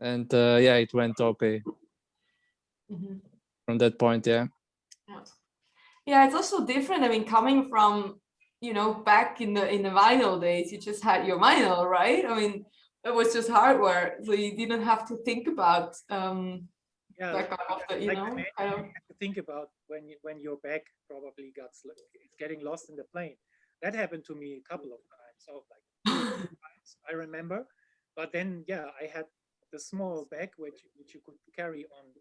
S2: and yeah, it went okay. From that point. Yeah,
S1: it's also different. I mean, coming from back in the vinyl days, you just had your vinyl, right? I mean, it was just hardware, so you didn't have to think about backup of the,
S3: you have to think about when your bag probably getting lost in the plane. That happened to me a couple of times, so like 2 times, I remember. But then, yeah, I had the small bag which you could carry on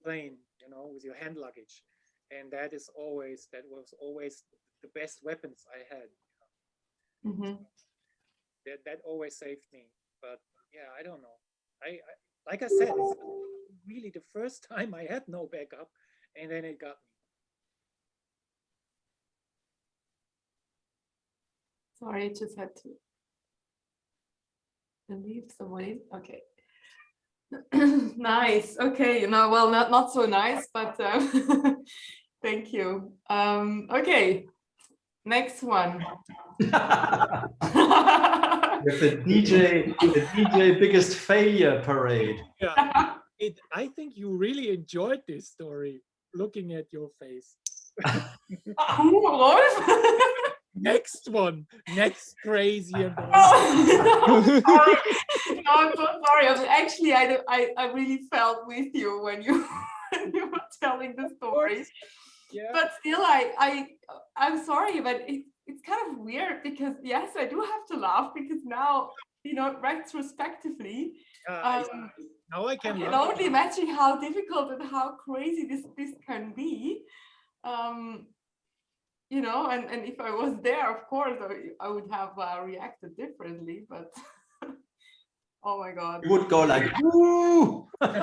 S3: plane, with your hand luggage, and that was always the best weapons I had. So that always saved me. But yeah, I don't know. I like I said, it's really the first time I had no backup, and then it got me.
S1: Sorry, I just had to leave somebody. Okay. Nice. Okay, well, not so nice, but thank you. Okay, next one.
S5: The DJ biggest failure parade.
S3: Yeah, I think you really enjoyed this story, looking at your face. Next one, next crazy.
S1: No, I'm so sorry. Actually, I really felt with you when you were telling the story. Yeah. But still, I'm sorry, but it's kind of weird because yes, I do have to laugh because now, retrospectively,
S3: now I can
S1: only imagine how difficult and how crazy this can be. And if I was there, of course, I would have reacted differently, but oh my God.
S5: You would go like, woo!
S1: No.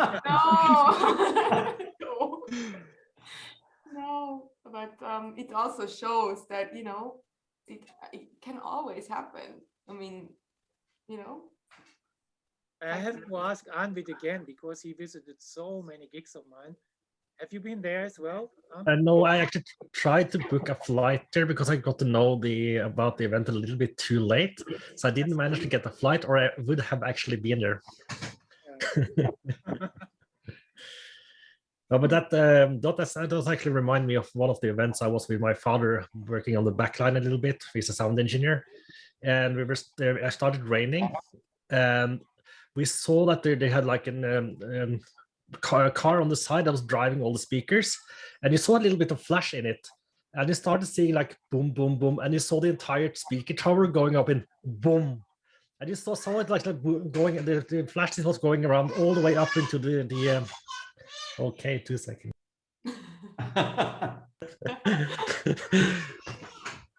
S1: No, but it also shows that, it can always happen. I mean,
S3: I have to ask Anvit again because he visited so many gigs of mine. Have you been there as well?
S4: No, I actually tried to book a flight there because I got to know about the event a little bit too late. So I didn't manage to get a flight, or I would have actually been there. No, but that does actually remind me of one of the events I was with my father working on the backline a little bit. He's a sound engineer, and we were there. I started raining, and we saw that they had like a car on the side that was driving all the speakers, and you saw a little bit of flash in it, and you started seeing like boom, boom, boom, and you saw the entire speaker tower going up in boom, and you saw it like going. The flash was going around all the way up into the okay, 2 seconds.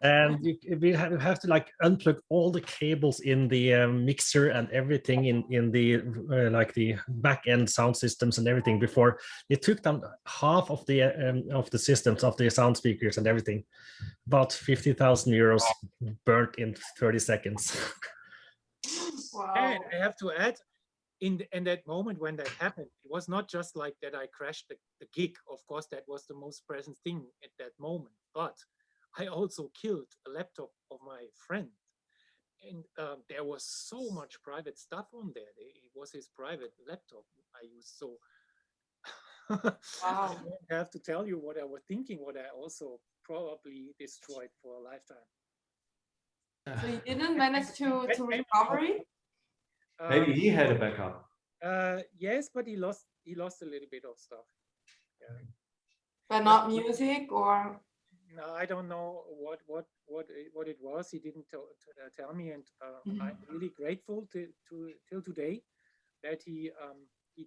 S4: And we have to like unplug all the cables in the mixer and everything in the like the back end sound systems and everything before it took down half of the systems of the sound speakers and everything. About 50,000 euros burnt in 30 seconds.
S1: Wow.
S3: And I have to add, in that moment when that happened, it was not just like that I crashed the gig. Of course, that was the most present thing at that moment. But I also killed a laptop of my friend. And there was so much private stuff on there. It was his private laptop I used. So
S1: wow.
S3: I don't have to tell you what I was thinking, what I also probably destroyed for a lifetime.
S1: So you didn't manage to recover it?
S5: Maybe he had a backup.
S3: Yes, but he lost a little bit of stuff. Yeah.
S1: But not music or
S3: No, I don't know what it was. He didn't tell me, and I'm really grateful till today that he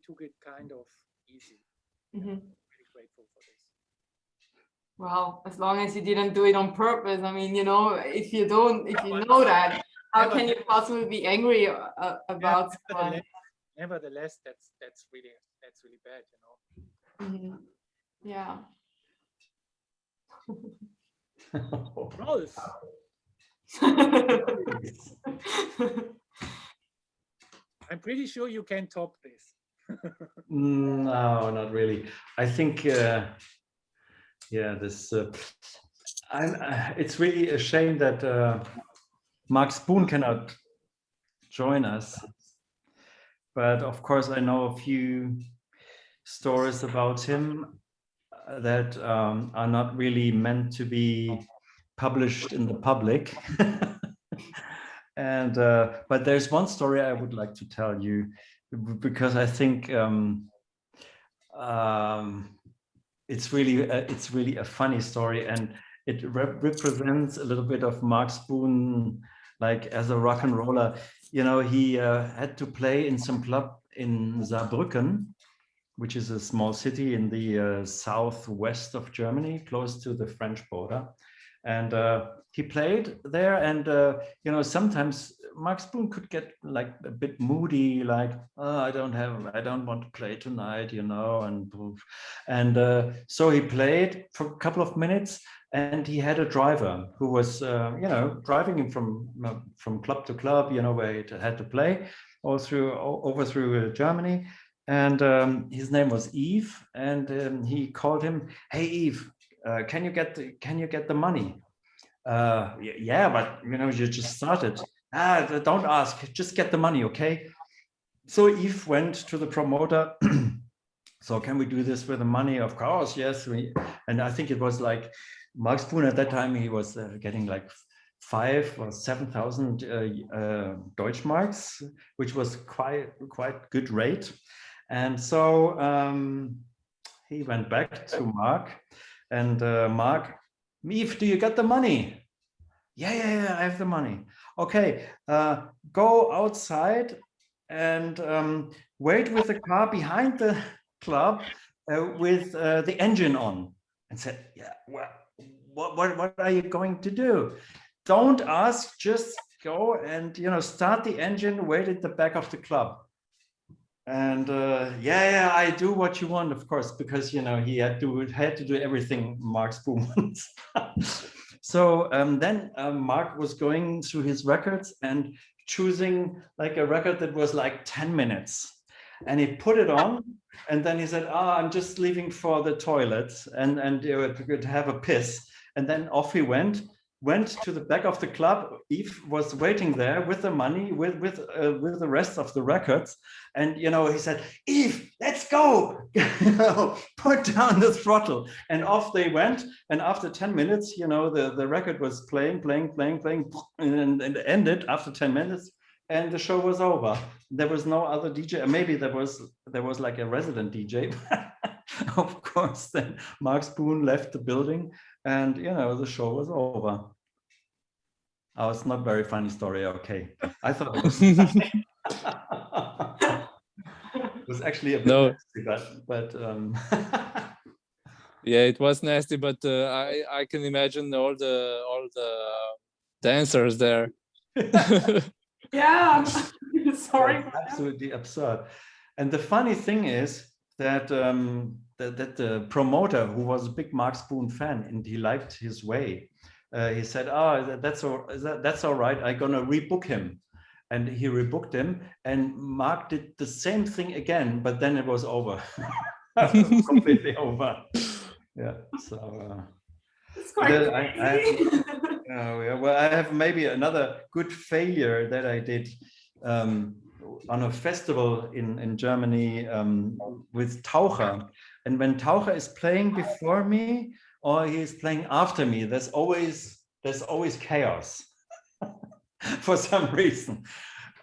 S3: took it kind of easy.
S1: Mhm.
S3: Really grateful for this.
S1: well, as long as you didn't do it on purpose. I mean, if you know that, how can you possibly be angry about someone?
S3: Nevertheless, that's really bad,
S1: Mhm. Yeah.
S3: Rolf, I'm pretty sure you can top this.
S5: No, not really. I think, this. It's really a shame that Mark Spoon cannot join us. But of course, I know a few stories about him that are not really meant to be published in the public. And but there's one story I would like to tell you, because I think it's really a funny story, and it represents a little bit of Mark Spoon, like as a rock and roller. He had to play in some club in Saarbrücken, which is a small city in the southwest of Germany, close to the French border. And he played there, and sometimes Mark Spoon could get like a bit moody, like, oh, I don't want to play tonight, and so he played for a couple of minutes, and he had a driver who was driving him from club to club, where he had to play over through Germany. And his name was Yves, and he called him, "Hey Yves, can you get the money?" Yeah, but you just started. Don't ask, just get the money, okay? So Yves went to the promoter. So can we do this with the money? Of course, yes. And I think it was like Mark Spoon at that time, he was getting like 5,000 or 7,000 Deutschmarks, which was quite good rate. And so he went back to Mark, and Mark, Yves, do you get the money? Yeah, I have the money. Okay, go outside and wait with the car behind the club with the engine on. And said, yeah, well, what are you going to do? Don't ask, just go and start the engine, wait at the back of the club. And yeah, I do what you want, of course, because he had to do everything Mark Spoon wants. So then Mark was going through his records and choosing like a record that was like 10 minutes, and he put it on, and then he said, I'm just leaving for the toilet and could have a piss, and then off he went to the back of the club. Yves was waiting there with the money, with the rest of the records, and he said, Yves, let's go, put down the throttle, and off they went. And after 10 minutes, the record was playing, and ended after 10 minutes, and the show was over. There was no other DJ. Maybe there was like a resident DJ. Of course, then Mark Spoon left the building, and the show was over. Oh, it's not very funny story. Okay, I thought it was funny. It was actually a bit nasty, but
S2: yeah, it was nasty, but I can imagine all the dancers there.
S1: Yeah, sorry.
S5: Absolutely absurd. And the funny thing is that that the promoter, who was a big Mark Spoon fan and he liked his way, he said, that's all right, I'm gonna rebook him. And he rebooked him, and Mark did the same thing again, but then it was over. Completely over. Yeah, so
S1: it's quite crazy.
S5: well, I have maybe another good failure that I did on a festival in Germany with Taucher. And when Taucher is playing before me or he is playing after me, there's always chaos for some reason.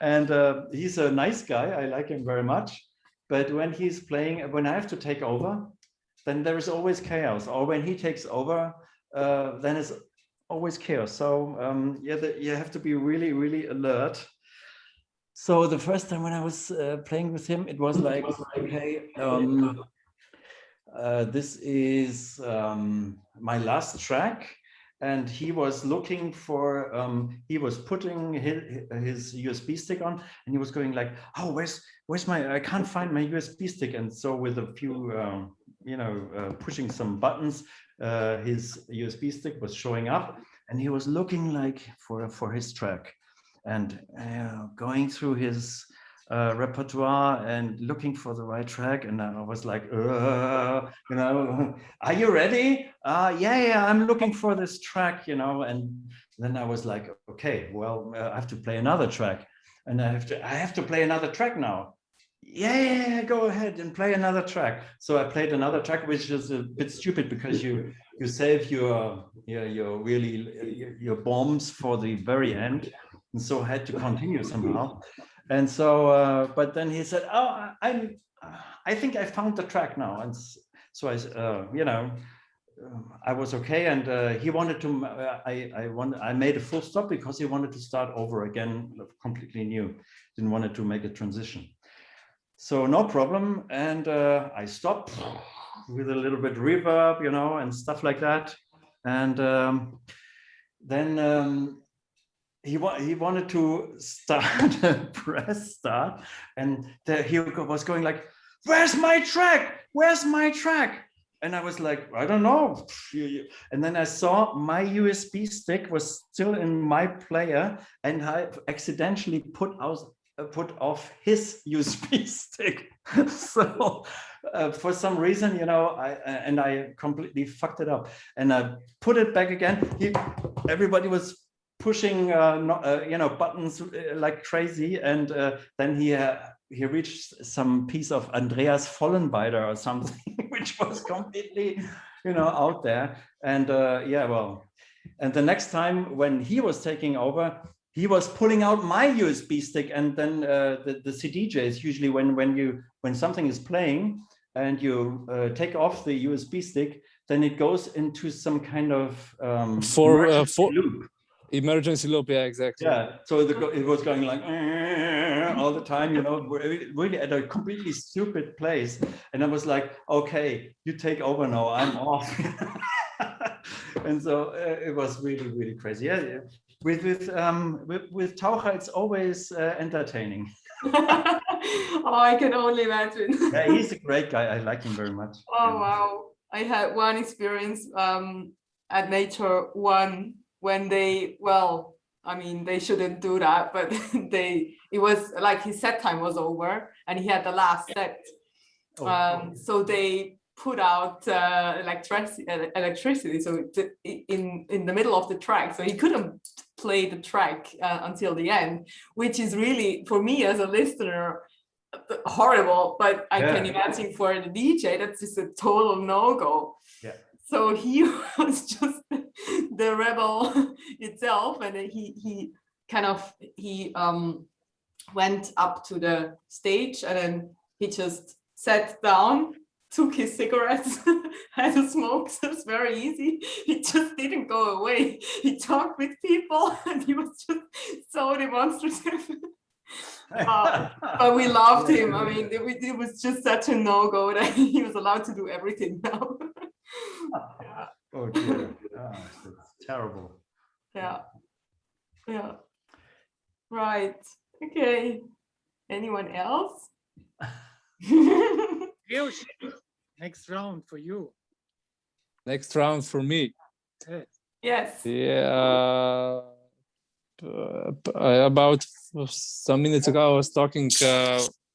S5: and he's a nice guy. I like him very much. But when he's playing, when I have to take over, then there is always chaos. Or when he takes over, then it's always chaos. So yeah, you have to be really, really alert. So the first time when I was playing with him, it was like, okay, this is my last track. And he was looking for, he was putting his USB stick on, and he was going like, oh, where's my, I can't find my USB stick. And so with a few, pushing some buttons, his USB stick was showing up, and he was looking like for his track, and going through his repertoire and looking for the right track. And I was like, are you ready? Yeah, I'm looking for this track, and then I was like, okay, well, I have to play another track, and I have to play another track now. Yeah, go ahead and play another track. So I played another track, which is a bit stupid because you save your bombs for the very end, and so I had to continue somehow. And so, but then he said, "Oh, I think I found the track now." And so I was okay. And he wanted to. I made a full stop because he wanted to start over again, completely new. Didn't want to make a transition. So no problem. And I stopped with a little bit reverb, and stuff like that. And then. He wanted to start, press start, and he was going like, where's my track? Where's my track? And I was like, I don't know. And then I saw my USB stick was still in my player, and I accidentally put off his USB stick. So for some reason, I completely fucked it up, and I put it back again. Everybody was pushing buttons like crazy, and then he reached some piece of Andreas Vollenweider or something, which was completely out there. And and the next time when he was taking over, he was pulling out my USB stick, and then the CDJs usually when something is playing and you take off the USB stick, then it goes into some kind of loop.
S2: Emergency loop, yeah, exactly.
S5: Yeah, so it was going like all the time, really at a completely stupid place. And I was like, okay, you take over now, I'm off. And so it was really, really crazy. Yeah, with Taucher, it's always entertaining.
S1: Oh, I can only imagine.
S5: Yeah, he's a great guy. I like him very much.
S1: Oh, wow. I had one experience at Nature One when they shouldn't do that, but it was like his set time was over and he had the last set. So they put out electricity, so in the middle of the track, so he couldn't play the track until the end, which is really, for me as a listener, horrible, but I can imagine for the DJ, that's just a total no-go.
S5: Yeah.
S1: So he was just the rebel itself, and he went up to the stage, and then he just sat down, took his cigarettes, had a smoke. So it's very easy. He just didn't go away. He talked with people, and he was just so demonstrative. But we loved him. I mean, it was just such a no-go that he was allowed to do everything now.
S5: Oh dear, it's terrible.
S1: Yeah. Right. Okay. Anyone else?
S3: Next round for you.
S2: Next round for me.
S1: Yes.
S2: Yeah. About some minutes ago, I was talking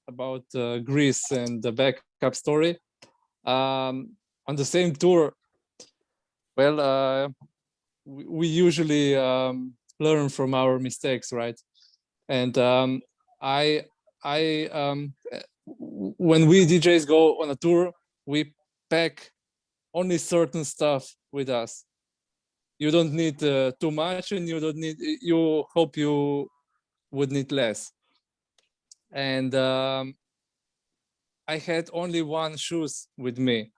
S2: about Greece and the backup story. On the same tour, well, we usually learn from our mistakes, right? And when we DJs go on a tour, we pack only certain stuff with us. You don't need too much, and you hope you would need less. and I had only one shoes with me.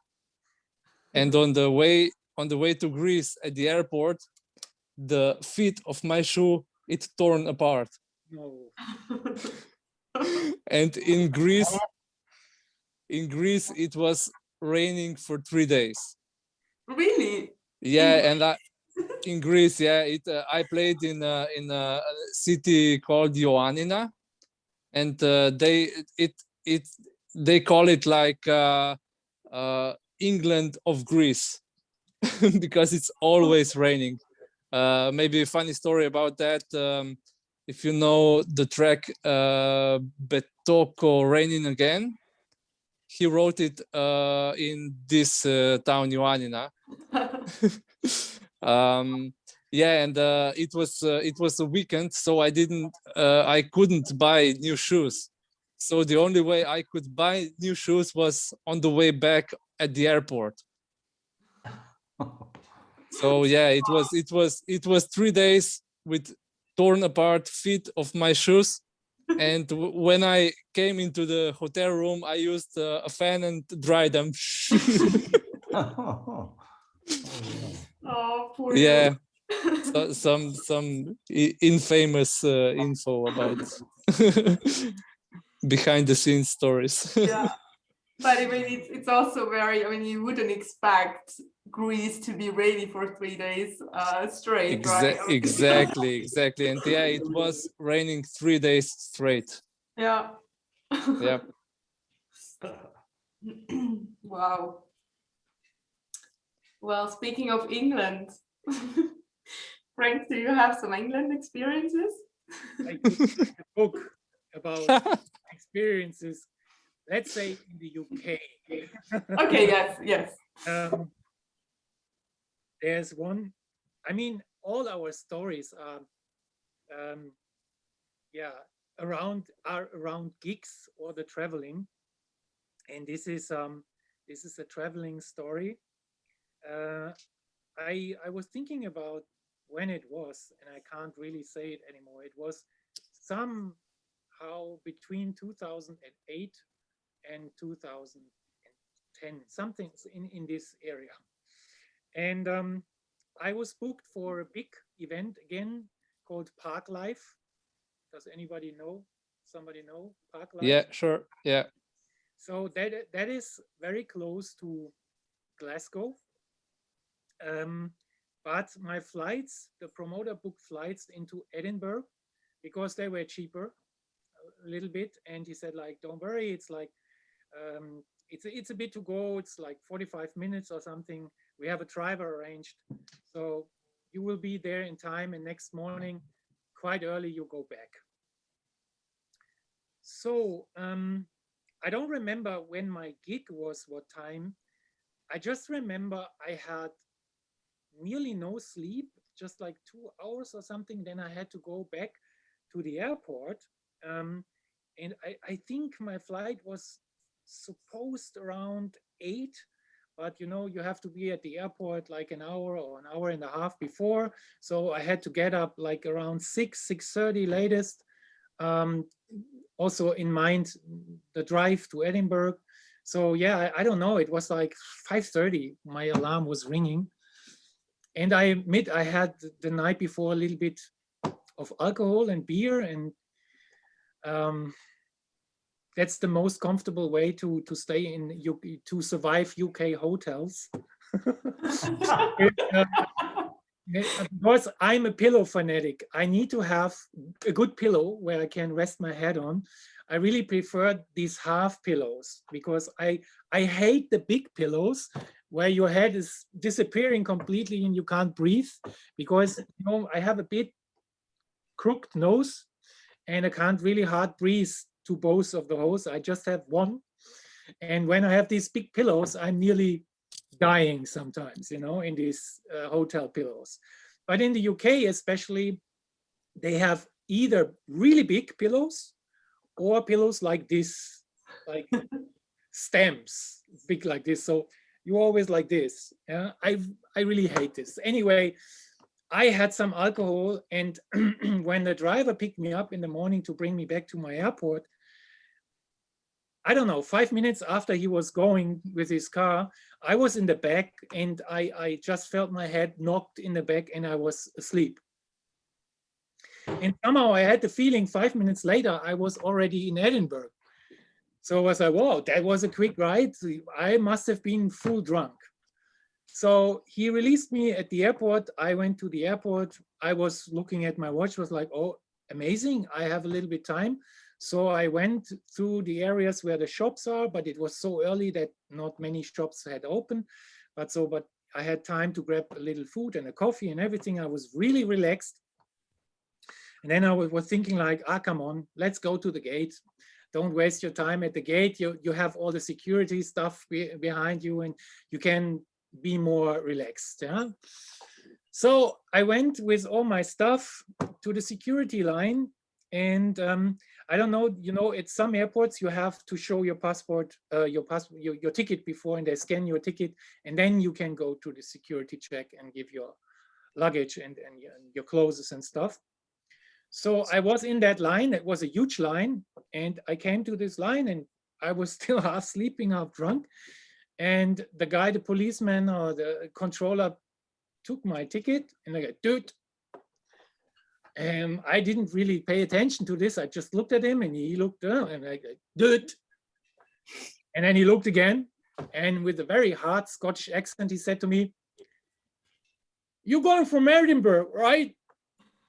S2: And on the way to Greece at the airport, the feet of my shoe, it torn apart.
S3: No.
S2: And in Greece, it was raining for 3 days.
S1: Really?
S2: Yeah, and in Greece, yeah, I played in a city called Ioannina, and they call it like England of Greece because it's always raining. Maybe a funny story about that. If you know the track Betoko Raining Again, he wrote it in this town Ioannina. Yeah, and it was a weekend, so I couldn't buy new shoes. So the only way I could buy new shoes was on the way back at the airport. So yeah, it was 3 days with torn apart feet of my shoes. And when I came into the hotel room, I used a fan and dried them.
S1: Oh, poor
S2: Yeah,
S1: you.
S2: so, some infamous info about behind the scenes stories.
S1: Yeah. But I mean, it's also very, I mean, you wouldn't expect Greece to be rainy for 3 days straight, right? I mean,
S2: Exactly. And yeah, it was raining 3 days straight.
S1: Yeah.
S2: Yeah.
S1: Wow. Well, speaking of England, Frank, do you have some England experiences?
S3: I could write a book about experiences, let's say in the UK.
S1: Okay, yes.
S3: There's one, I mean, all our stories are, yeah, around gigs or the traveling, and this is a traveling story. I was thinking about when it was, and I can't really say it anymore. It was somehow between 2008 and 2010, something in this area. And I was booked for a big event again called Park Life. Does anybody know? Somebody know Park Life?
S2: Yeah, sure. Yeah.
S3: So that is very close to Glasgow. But my flights, the promoter booked flights into Edinburgh because they were cheaper a little bit. And he said, like, don't worry, it's like, it's a bit to go. It's like 45 minutes or something. We have a driver arranged. So you will be there in time, and next morning, quite early, you go back. So I don't remember when my gig was, what time. I just remember I had nearly no sleep, just like 2 hours or something. Then I had to go back to the airport. And I think my flight was supposed around 8, but you know, you have to be at the airport like an hour or an hour and a half before. So I had to get up like around 6:30 latest. Also in mind the drive to Edinburgh. So yeah, I don't know, it was like 5:30, my alarm was ringing. And I admit I had the night before a little bit of alcohol and beer, and that's the most comfortable way to stay in UK, to survive UK hotels. Because I'm a pillow fanatic, I need to have a good pillow where I can rest my head on. I really prefer these half pillows because I hate the big pillows where your head is disappearing completely and you can't breathe, because you know, I have a bit crooked nose and I can't really hard breathe to both of those. I just have one. And when I have these big pillows, I'm nearly dying sometimes, you know, in these hotel pillows. But in the UK especially, they have either really big pillows or pillows like this, like stamps, big like this. So you always like this. Yeah, I really hate this. Anyway, I had some alcohol, and when the driver picked me up in the morning to bring me back to my airport, I don't know, 5 minutes after he was going with his car, I was in the back and I just felt my head knocked in the back and I was asleep. And somehow I had the feeling 5 minutes later, I was already in Edinburgh. So I was like, whoa, that was a quick ride. I must have been full drunk. So he released me at the airport. I went to the airport. I was looking at my watch, was like, oh, amazing. I have a little bit time. So I went through the areas where the shops are, but it was so early that not many shops had open. But I had time to grab a little food and a coffee and everything. I was really relaxed. And then I was thinking like, come on, let's go to the gate. Don't waste your time at the gate. You have all the security stuff behind you and you can be more relaxed. Yeah. So I went with all my stuff to the security line. And I don't know, you know, at some airports you have to show your passport, your ticket before, and they scan your ticket, and then you can go to the security check and give your luggage and your clothes and stuff. So I was in that line. It was a huge line, and I came to this line, and I was still half sleeping, half drunk. And the guy, the policeman or the controller, took my ticket, and I go, dude. I didn't really pay attention to this. I just looked at him, and he looked down, and I go, dude. And then he looked again, and with a very hard Scottish accent, he said to me, "You're going from Edinburgh, right?"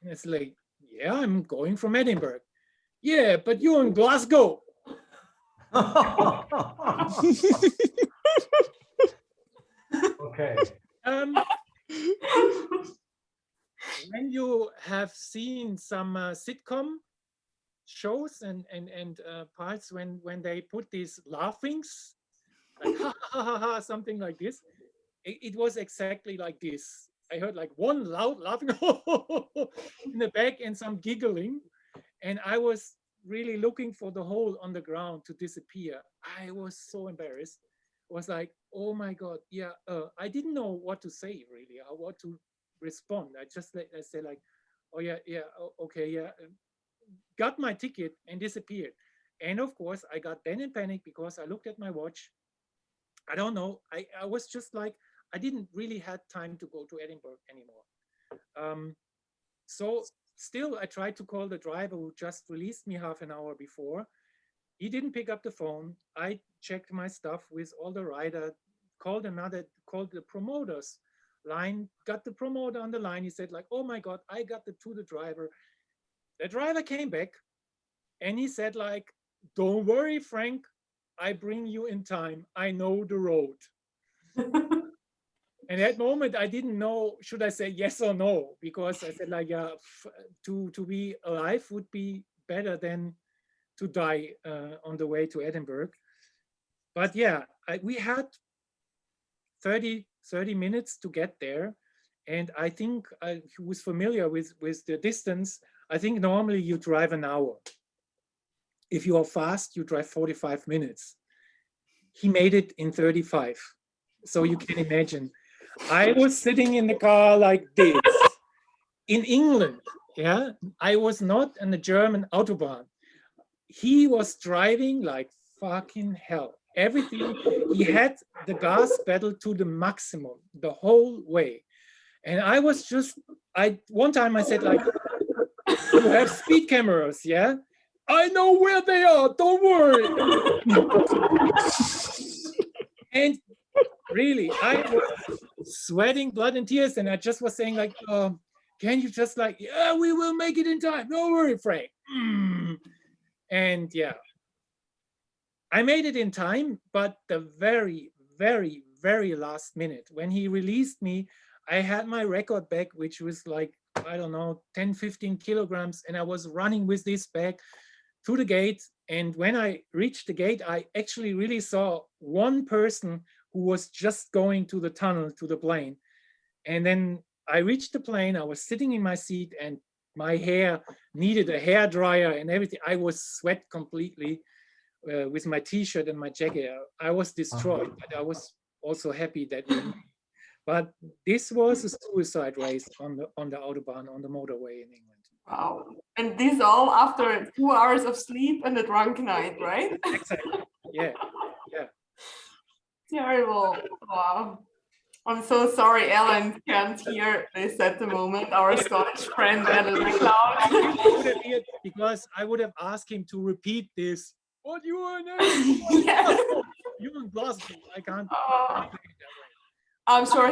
S3: And it's like, "Yeah, I'm going from Edinburgh." "Yeah, but you're in Glasgow."
S5: Okay.
S3: When you have seen some sitcom shows and parts when they put these laughings, like ha ha ha ha, something like this, it was exactly like this. I heard like one loud laughing in the back and some giggling, and I was really looking for the hole on the ground to disappear. I was so embarrassed. I was like, oh my God, yeah. I didn't know what to say really, or what to respond. I said like, oh yeah, okay, yeah. Got my ticket and disappeared. And of course, I got then in panic because I looked at my watch. I don't know. I was just like, I didn't really have time to go to Edinburgh anymore. So still, I tried to call the driver who just released me half an hour before. He didn't pick up the phone. I checked my stuff with all the rider, called the promoters line, got the promoter on the line. He said like, oh my God, I got to the driver. The driver came back and he said like, don't worry, Frank, I bring you in time. I know the road. And at that moment, I didn't know, should I say yes or no? Because I said like, yeah, to be alive would be better than to die on the way to Edinburgh. But yeah, we had 30 minutes to get there. And I think I was familiar with the distance. I think normally you drive an hour. If you are fast, you drive 45 minutes. He made it in 35. So you can imagine. I was sitting in the car like this in England. Yeah, I was not on the German Autobahn. He was driving like fucking hell. Everything, he had the gas pedal to the maximum the whole way. And I was just, one time I said like, you have speed cameras, yeah? I know where they are, don't worry. And really, I was sweating blood and tears, and I just was saying like, can you just like, yeah, we will make it in time. Don't worry, Frank. And yeah, I made it in time, but the very, very, very last minute, when he released me, I had my record bag, which was like, I don't know, 10, 15 kilograms. And I was running with this bag to the gate. And when I reached the gate, I actually really saw one person who was just going to the tunnel, to the plane. And then I reached the plane, I was sitting in my seat and my hair needed a hair dryer and everything. I was sweat completely with my t-shirt and my jacket. I was destroyed, but I was also happy that we made it. But this was a suicide race on the Autobahn, on the motorway in England.
S1: Wow. And this all after 2 hours of sleep and a drunk night, right?
S3: Exactly. Yeah, yeah.
S1: Terrible. Wow. I'm so sorry Ellen can't hear this at the moment. Our Scottish friend added the cloud.
S3: Would have heard, because I would have asked him to repeat this. What you are now?
S1: Yes.
S3: You lost me. I can't
S1: Oh.
S3: say it that way.
S1: I'm sure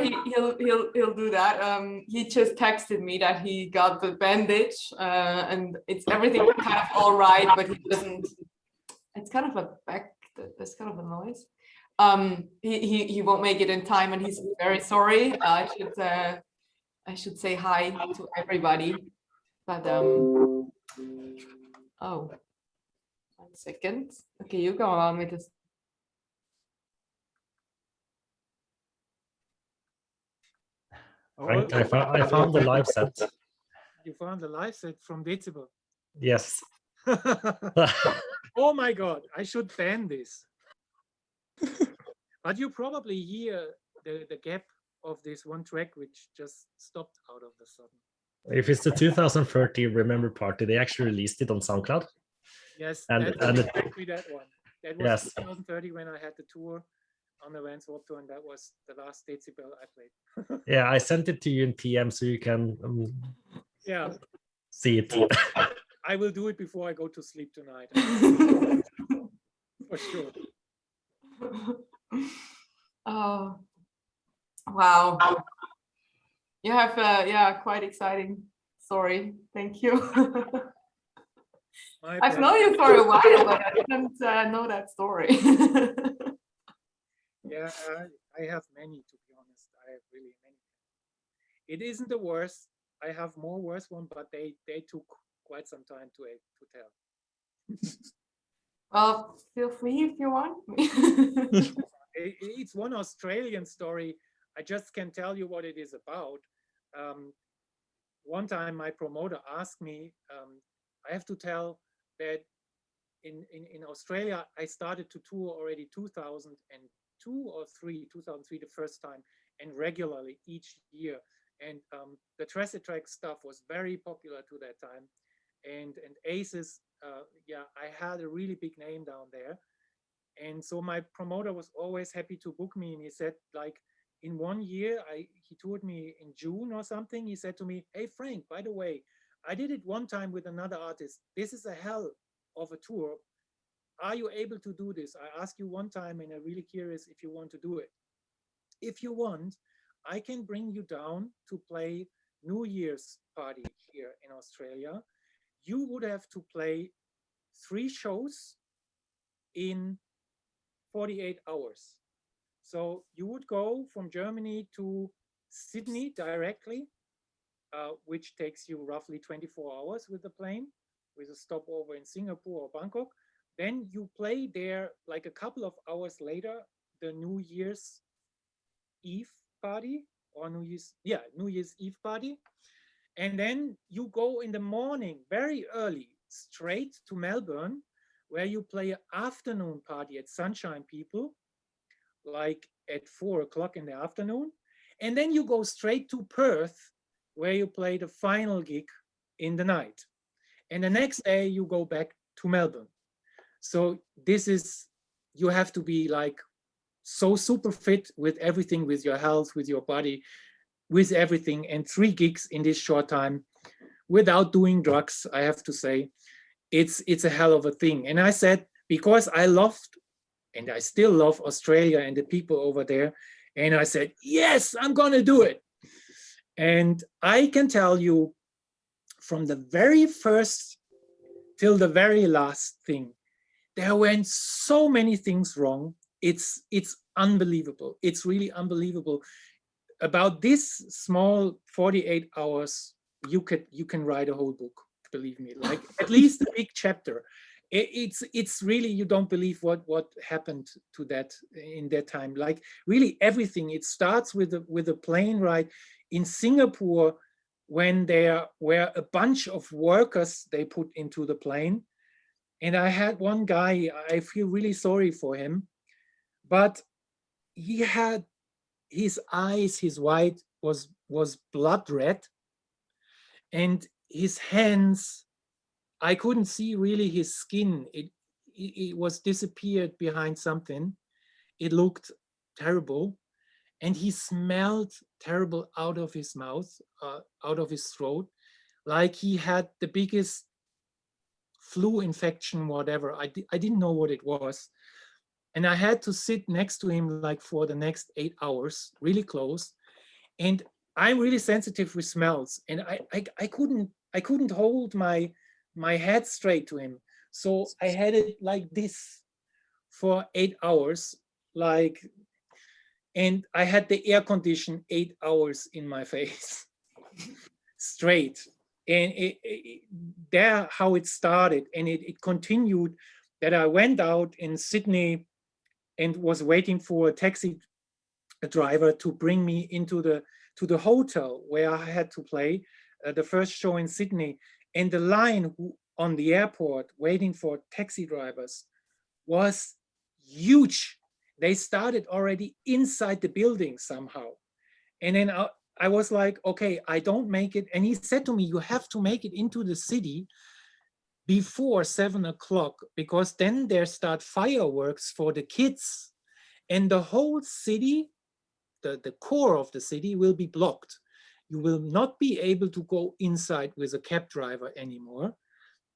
S1: he'll do that. He just texted me that he got the bandage and it's everything kind of all right, but he doesn't. It's kind of a back. There's kind of a noise. He won't make it in time, and he's very sorry. I should say hi to everybody. But oh, 1 second. Okay, you go on with this.
S4: Right, I found the live set.
S3: You found the live set from Decibel.
S4: Yes.
S3: Oh my God, I should ban this. But you probably hear the gap of this one track, which just stopped out of the sudden.
S4: If it's the 2030 Remember Party, they actually released it on SoundCloud.
S3: Yes,
S4: And
S3: that's exactly that one. That was
S4: Yes.
S3: 2030 when I had the tour on the Vans Warped Tour, and that was the last Decibel I played.
S4: Yeah, I sent it to you in PM so you can
S3: Yeah,
S4: see it.
S3: I will do it before I go to sleep tonight. For sure.
S1: Oh, wow. You have yeah, quite exciting story. Thank you.
S3: My
S1: I've
S3: pleasure.
S1: known you for a while, but I didn't know that story.
S3: Yeah, I have many, to be honest. I have really many. It isn't the worst. I have more worse one, but they took quite some time to tell.
S1: Well, feel free if you want.
S3: It's one Australian story. I just can tell you what it is about. One time my promoter asked me, I have to tell that in Australia, I started to tour already 2002 or 2003 the first time, and regularly each year. And the Track stuff was very popular to that time. And Aces, yeah, I had a really big name down there. And so my promoter was always happy to book me. And he said, like, in 1 year, he toured me in June or something. He said to me, hey, Frank, by the way, I did it one time with another artist. This is a hell of a tour. Are you able to do this? I asked you one time and I'm really curious if you want to do it. If you want, I can bring you down to play New Year's party here in Australia. You would have to play 3 shows in 48 hours. So you would go from Germany to Sydney directly, which takes you roughly 24 hours with the plane, with a stopover in Singapore or Bangkok. Then you play there like a couple of hours later, the New Year's Eve party or New Year's Eve party. And then you go in the morning, very early, straight to Melbourne, where you play an afternoon party at Sunshine People, like at 4 o'clock in the afternoon. And then you go straight to Perth, where you play the final gig in the night. And the next day you go back to Melbourne. So this is, you have to be like so super fit with everything, with your health, with your body, with everything, and 3 gigs in this short time without doing drugs, I have to say. It's a hell of a thing. And I said, because I loved, and I still love Australia and the people over there, and I said, yes, I'm gonna do it. And I can tell you, from the very first till the very last thing, there went so many things wrong. It's unbelievable. It's really unbelievable. About this small 48 hours, you can write a whole book, believe me, like at least a big chapter. It's really, you don't believe what happened to that in that time. Like really everything. It starts with a plane ride in Singapore, when there were a bunch of workers they put into the plane. And I had one guy, I feel really sorry for him, but he had his eyes, his white was blood red, and his hands, I couldn't see really his skin. it was disappeared behind something. It looked terrible. And he smelled terrible out of his mouth, out of his throat, like he had the biggest flu infection, whatever. I didn't know what it was. And I had to sit next to him like for the next 8 hours, really close. And I'm really sensitive with smells. And I couldn't hold my head straight to him. So I had it like this for 8 hours, like, and I had the air condition 8 hours in my face, straight. And there how it started, and it continued that I went out in Sydney and was waiting for a taxi driver to bring me into the hotel where I had to play the first show in Sydney. And the line on the airport waiting for taxi drivers was huge. They started already inside the building somehow. And then I was like, okay, I don't make it. And he said to me, you have to make it into the city before 7 o'clock, because then there start fireworks for the kids. And the whole city, the core of the city will be blocked. You will not be able to go inside with a cab driver anymore,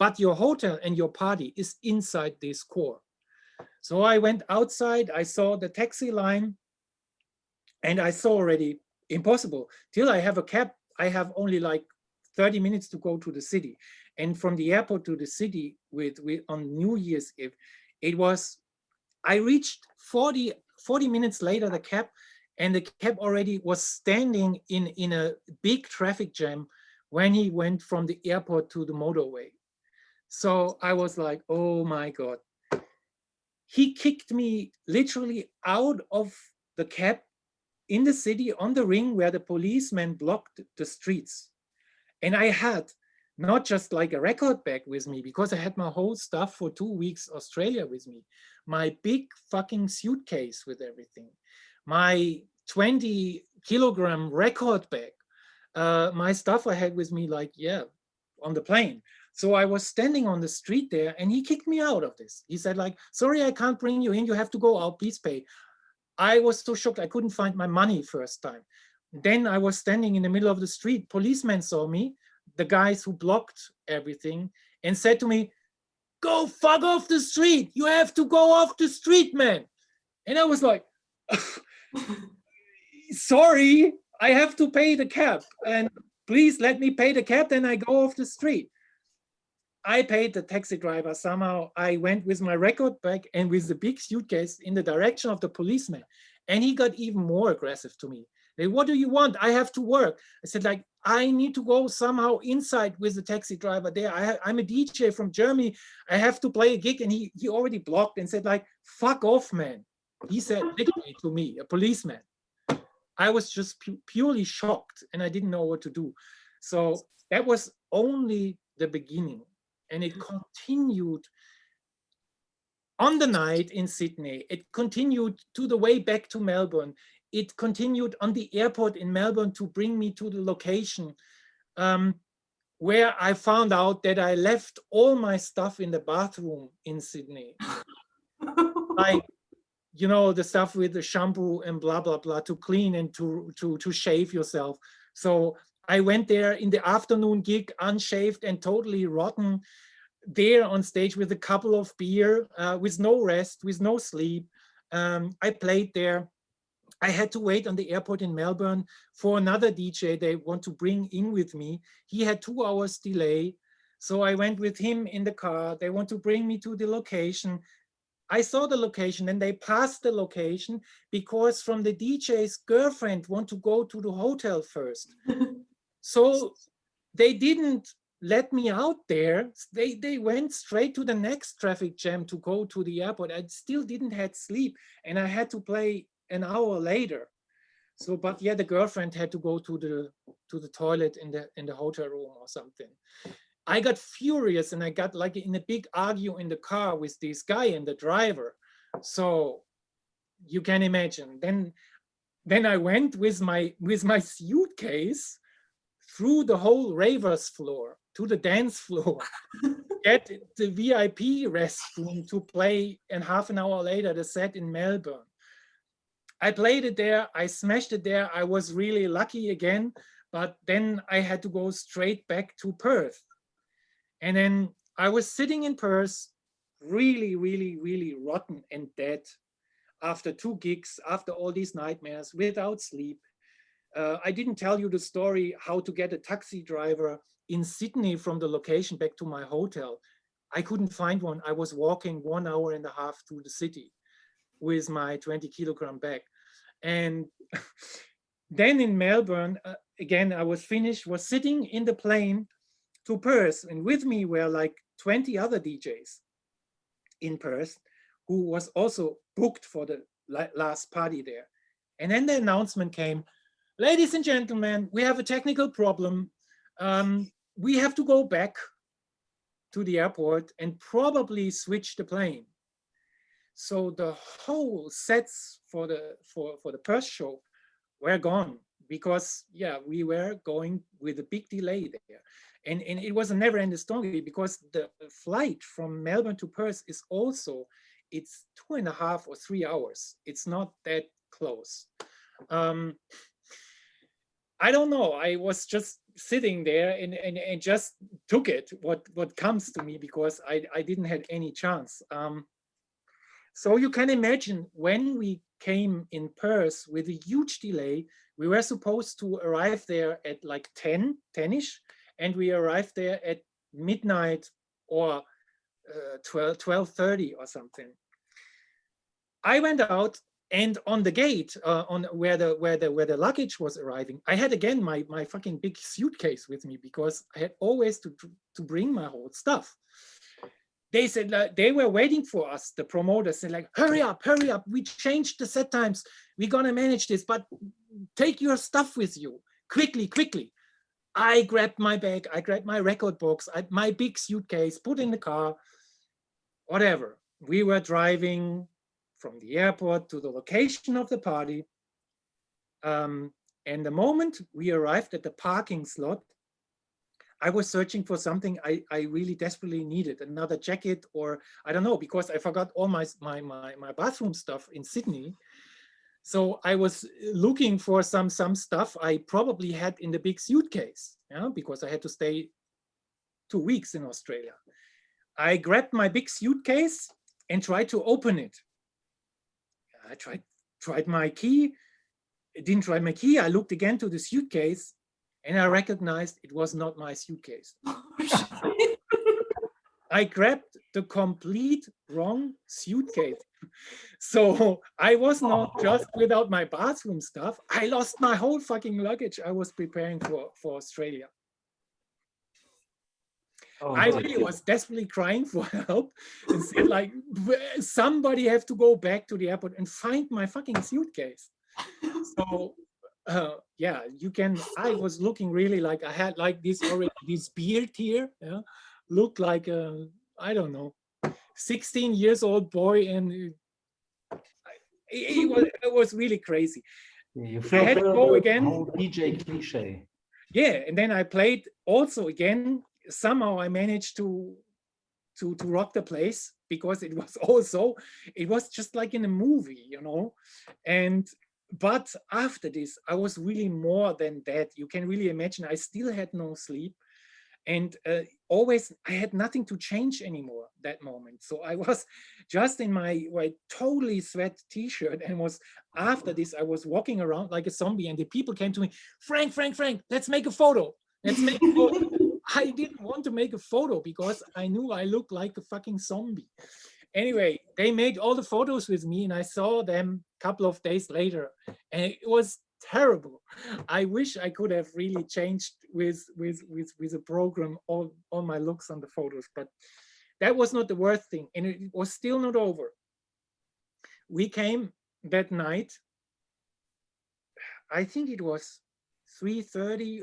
S3: but your hotel and your party is inside this core. So I went outside, I saw the taxi line, and I saw already impossible. Till I have a cab, I have only like 30 minutes to go to the city. And from the airport to the city with on New Year's Eve, I reached 40 minutes later, the cab, and the cab already was standing in a big traffic jam when he went from the airport to the motorway. So I was like, oh my God. He kicked me literally out of the cab in the city on the ring where the policemen blocked the streets. And I had not just like a record bag with me, because I had my whole stuff for 2 weeks Australia with me, my big fucking suitcase with everything, my 20-kilogram record bag, my stuff I had with me, like, yeah, on the plane. So I was standing on the street there, and he kicked me out of this. He said, like, sorry, I can't bring you in. You have to go out. Please pay. I was so shocked. I couldn't find my money first time. Then I was standing in the middle of the street. Policemen saw me, the guys who blocked everything, and said to me, go fuck off the street. You have to go off the street, man. And I was like, sorry, I have to pay the cab. And please let me pay the cab, then I go off the street. I paid the taxi driver somehow. I went with my record bag and with the big suitcase in the direction of the policeman. And he got even more aggressive to me. Like, what do you want? I have to work. I said, like, I need to go somehow inside with the taxi driver there. I'm a DJ from Germany. I have to play a gig. And he already blocked and said, like, fuck off, man. He said literally to me, a policeman. I was just purely shocked, and I didn't know what to do. So that was only the beginning. And it continued on the night in Sydney. It continued to the way back to Melbourne. It continued on the airport in Melbourne to bring me to the location where I found out that I left all my stuff in the bathroom in Sydney. Like, you know, the stuff with the shampoo and blah, blah, blah, to clean and to shave yourself. So I went there in the afternoon gig, unshaved and totally rotten, there on stage with a couple of beer, with no rest, with no sleep. I played there. I had to wait on the airport in Melbourne for another DJ they want to bring in with me. He had 2 hours delay. So I went with him in the car. They want to bring me to the location. I saw the location and they passed the location because from the DJ's girlfriend want to go to the hotel first. So they didn't let me out there. They went straight to the next traffic jam to go to the airport. I still didn't have sleep and I had to play an hour later. So, but yeah, the girlfriend had to go to the toilet in the hotel room or something. I got furious and I got like in a big argue in the car with this guy and the driver. So you can imagine. Then I went with my suitcase through the whole ravers floor to the dance floor, get the VIP restroom to play, and half an hour later the set in Melbourne. I played it there, I smashed it there. I was really lucky again, but then I had to go straight back to Perth. And then I was sitting in Perth, really, really, really rotten and dead after 2 gigs, after all these nightmares, without sleep. I didn't tell you the story how to get a taxi driver in Sydney from the location back to my hotel. I couldn't find one. I was walking 1 hour and a half through the city with my 20 kilogram bag. And then in Melbourne, again, I was finished, was sitting in the plane to Perth, and with me were like 20 other DJs in Perth who was also booked for the last party there. And then the announcement came, ladies and gentlemen, we have a technical problem. We have to go back to the airport and probably switch the plane. So the whole sets for the Perth show were gone because, yeah, we were going with a big delay there. And it was a never-ending story because the flight from Melbourne to Perth is also, it's 2.5 or 3 hours. It's not that close. I don't know. I was just sitting there and just took it, what comes to me, because I didn't have any chance. So you can imagine when we came in Perth with a huge delay, we were supposed to arrive there at like 10-ish, and we arrived there at midnight or 12:30 or something. I went out, and on the gate, on where the luggage was arriving, I had again my fucking big suitcase with me because I had always to bring my whole stuff. They said they were waiting for us. The promoters said like, hurry up. We changed the set times. We're gonna manage this, but take your stuff with you quickly. I grabbed my bag. I grabbed my record box, my big suitcase, put in the car, whatever. We were driving from the airport to the location of the party. And the moment we arrived at the parking slot, I was searching for something I really desperately needed, another jacket, or I don't know, because I forgot all my bathroom stuff in Sydney. So I was looking for some stuff I probably had in the big suitcase, yeah, because I had to stay 2 weeks in Australia. I grabbed my big suitcase and tried to open it. I tried my key. It didn't try my key. I looked again to the suitcase, and I recognized it was not my suitcase. I grabbed the complete wrong suitcase. So I was not just without my bathroom stuff. I lost my whole fucking luggage I was preparing for Australia.
S5: Oh,
S3: I really was desperately crying for help and said like, somebody have to go back to the airport and find my fucking suitcase. So yeah, you can, I was looking really like I had like this already, this beard here, yeah, looked like I don't know, 16 years old boy, and it was really crazy.
S5: You
S3: I had to go again.
S5: Whole DJ cliche.
S3: Yeah, and then I played also again. Somehow I managed to rock the place because it was just like in a movie, you know. But after this, I was really more than that. You can really imagine. I still had no sleep, and always I had nothing to change anymore that moment. So I was just in my totally sweat t-shirt, and was after this I was walking around like a zombie, and the people came to me, Frank, let's make a photo. Let's make a photo. I didn't want to make a photo because I knew I looked like a fucking zombie. Anyway, they made all the photos with me, and I saw them a couple of days later, and it was terrible. I wish I could have really changed with a program all my looks on the photos, but that was not the worst thing, and it was still not over. We came that night, I think it was 3:30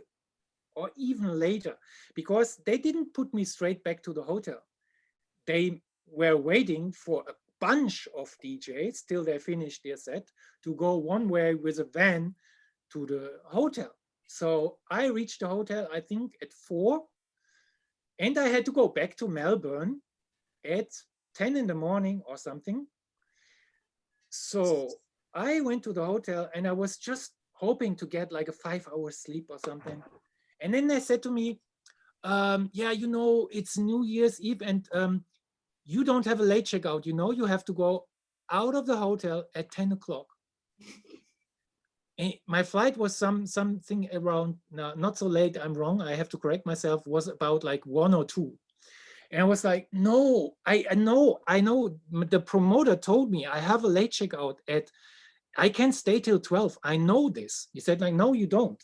S3: or even later, because they didn't put me straight back to the hotel. They were waiting for a bunch of DJs till they finished their set to go one way with a van to the hotel. So I reached the hotel, I think at 4, and I had to go back to Melbourne at 10 in the morning or something. So I went to the hotel and I was just hoping to get like a 5-hour sleep or something. And then they said to me, yeah, you know, it's New Year's Eve and you don't have a late checkout. You know, you have to go out of the hotel at 10 o'clock. And my flight was something around, no, not so late, I'm wrong, I have to correct myself, was about like 1 or 2. And I was like, no, I know the promoter told me I have a late checkout at, I can stay till 12. I know this. He said like, no, you don't.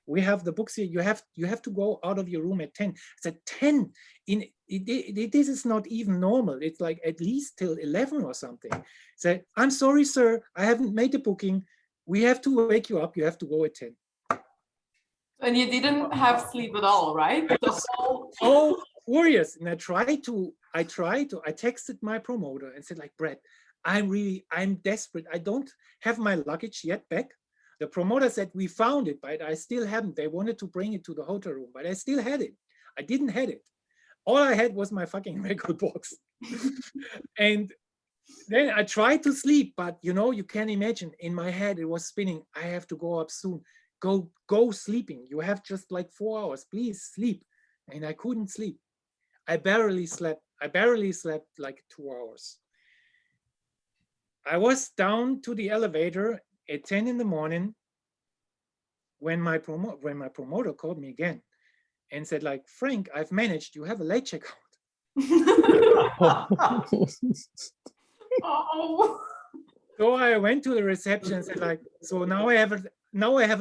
S3: We have the books here. You have to go out of your room at 10. I said 10. This is not even normal. It's like at least till 11 or something. I said, I'm sorry, sir. I haven't made the booking. We have to wake you up. You have to go at 10.
S1: And you didn't have sleep at all, right? The whole...
S3: Oh, furious. And I texted my promoter and said like, Brett, I'm desperate. I don't have my luggage yet back. The promoter said, we found it, but I still haven't. They wanted to bring it to the hotel room, but I still had it. I didn't have it. All I had was my fucking record box. And then I tried to sleep, but you know, you can imagine in my head, it was spinning. I have to go up soon. Go sleeping. You have just like 4 hours, please sleep. And I couldn't sleep. I barely slept like 2 hours. I was down to the elevator at 10 in the morning when my promoter called me again and said like, Frank, I've managed, you have a late checkout.
S1: Oh.
S3: So I went to the reception and said like, so now I have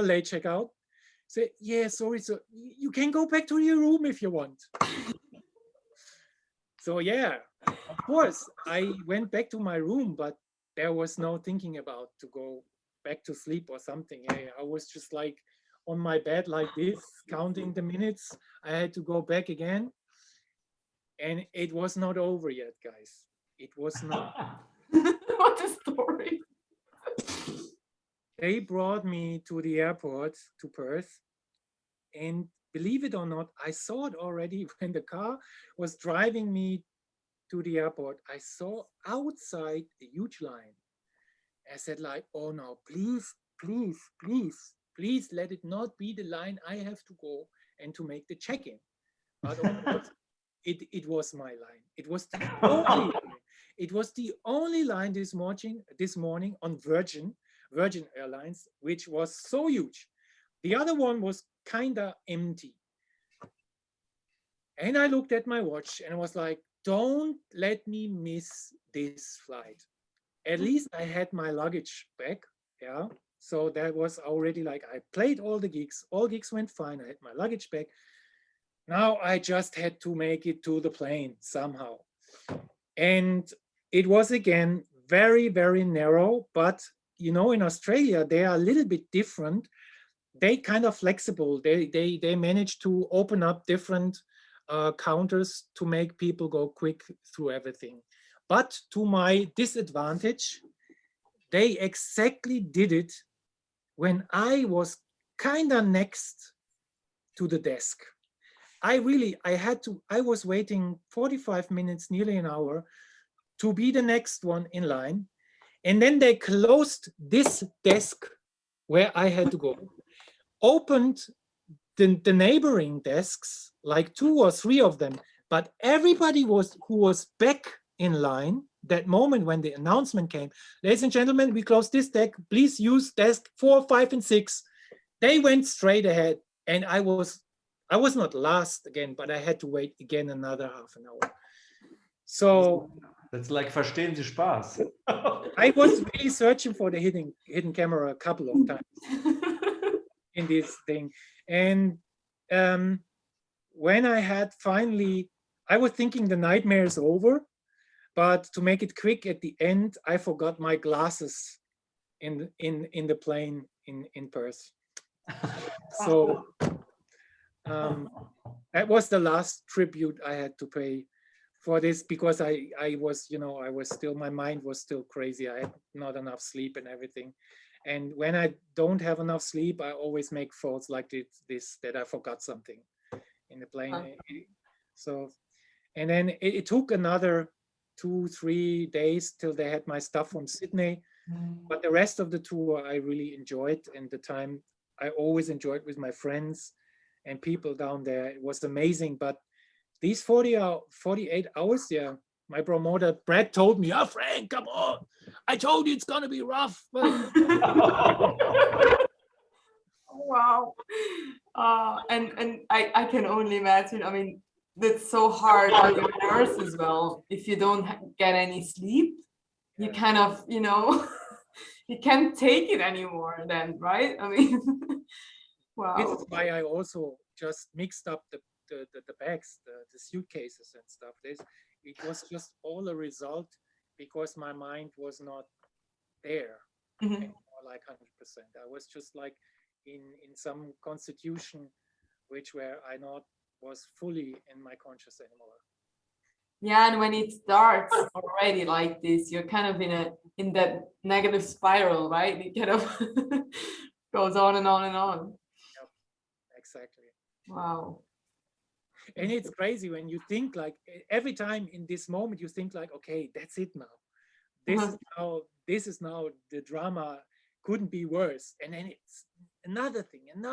S3: a late checkout. Say, yeah, sorry, so you can go back to your room if you want. So yeah, of course, I went back to my room, but there was no thinking about to go back to sleep or something. I was just like on my bed like this, counting the minutes. I had to go back again. And it was not over yet, guys. It was not.
S1: What a story.
S3: They brought me to the airport, to Perth. And believe it or not, I saw it already when the car was driving me to the airport. I saw outside a huge line. I said like, oh no, please, please, please, please let it not be the line I have to go and to make the check-in. But of course, it was my line. It was the only line. It was the only line this morning on Virgin Airlines, which was so huge. The other one was kind of empty. And I looked at my watch and I was like, don't let me miss this flight. At least I had my luggage back. Yeah. So that was already like, I played all the gigs. All gigs went fine. I had my luggage back. Now I just had to make it to the plane somehow. And it was again very, very narrow. But, you know, in Australia, they are a little bit different. They kind of flexible. They managed to open up different counters to make people go quick through everything. But to my disadvantage, they exactly did it when I was kind of next to the desk. I was waiting 45 minutes, nearly an hour, to be the next one in line. And then they closed this desk where I had to go, opened the neighboring desks, like 2 or 3 of them, but everybody who was back in line that moment when the announcement came, ladies and gentlemen, we close this desk, please use desk 4, 5, and 6. They went straight ahead, and I was not last again, but I had to wait again another half an hour. So
S5: that's like verstehen Sie Spaß.
S3: I was really searching for the hidden camera a couple of times in this thing. And when I had finally, I was thinking the nightmare is over, but to make it quick at the end, I forgot my glasses in the plane in Perth. So that was the last tribute I had to pay for this, because I was, you know, my mind was still crazy. I had not enough sleep and everything. And when I don't have enough sleep, I always make thoughts like this that I forgot something in the plane. So, and then it took another 2-3 days till they had my stuff from Sydney. But the rest of the tour I really enjoyed, and the time I always enjoyed with my friends and people down there. It was amazing. But these 48 hours, yeah, my promoter Brad told me, "Oh, Frank, come on! I told you it's gonna be rough." But
S1: Wow. And I can only imagine. I mean, that's so hard on your nerves as well. If you don't get any sleep, you kind of, you know, you can't take it anymore then, right? I mean, wow.
S3: this is why I also just mixed up the bags, the suitcases and stuff. It was just all a result because my mind was not there anymore, like 100%. I was just like in some constitution, where I not was fully in my conscious anymore.
S1: Yeah, and when it starts already like this, you're kind of in that negative spiral, right? It kind of goes on and on and on.
S3: Yep, exactly.
S1: Wow.
S3: And it's crazy when you think like every time in this moment you think like, okay, that's it now. This is now the drama couldn't be worse. And then it's another thing, and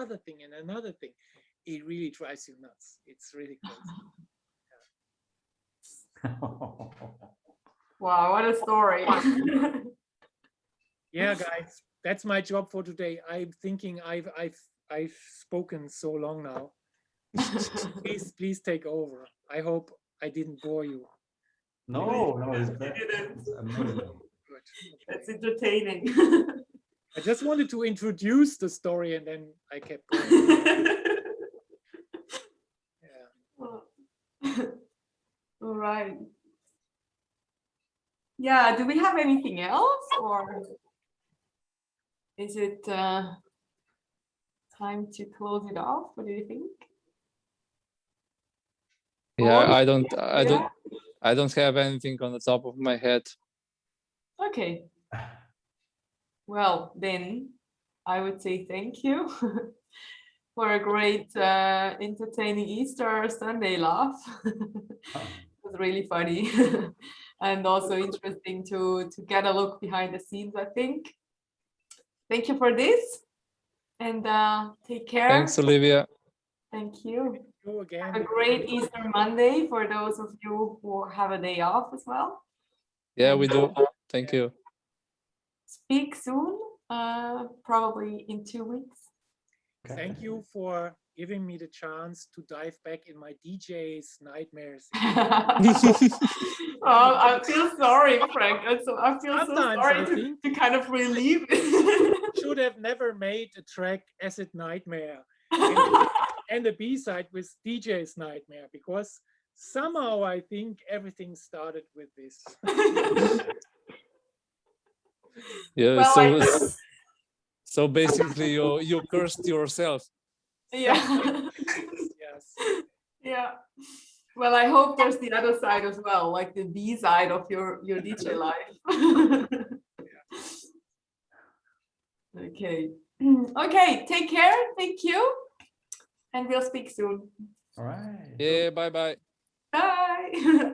S3: another thing. It really drives you nuts. It's really crazy.
S1: Wow, what a story.
S3: Yeah, guys, that's my job for today. I'm thinking I've spoken so long now. Please take over. I hope I didn't bore you.
S5: No, it's amazing.
S3: Good.
S1: That's entertaining.
S3: I just wanted to introduce the story and then I kept going. Yeah.
S1: All right. Yeah, do we have anything else, or is it time to close it off? What do you think?
S2: Yeah,
S1: Or-
S2: I don't have anything on the top of my head.
S1: Okay. Well, then I would say thank you for a great entertaining Easter Sunday laugh. It was really funny and also interesting to get a look behind the scenes, I think. Thank you for this, and take care.
S2: Thanks, Olivia.
S1: Thank you.
S3: Go again.
S1: Have a great Easter Monday for those of you who have a day off as well.
S2: Yeah, we do. Thank you.
S1: Speak soon, probably in 2 weeks.
S3: Thank you for giving me the chance to dive back in my DJ's nightmares.
S1: Oh, I feel sorry, Frank. I feel so
S3: Sometimes
S1: sorry
S3: I think
S1: to kind of relieve it.
S3: should have never made a track Acid Nightmare and the B-side with DJ's Nightmare, because somehow I think everything started with this.
S2: Yeah,
S1: Well,
S2: so basically you cursed yourself.
S1: yeah.
S3: Yes.
S1: Yeah. Well, I hope there's the other side as well, like the B side of your DJ life. Okay. Okay, take care. Thank you. And we'll speak soon.
S5: All right.
S2: Yeah, bye bye.
S1: Bye.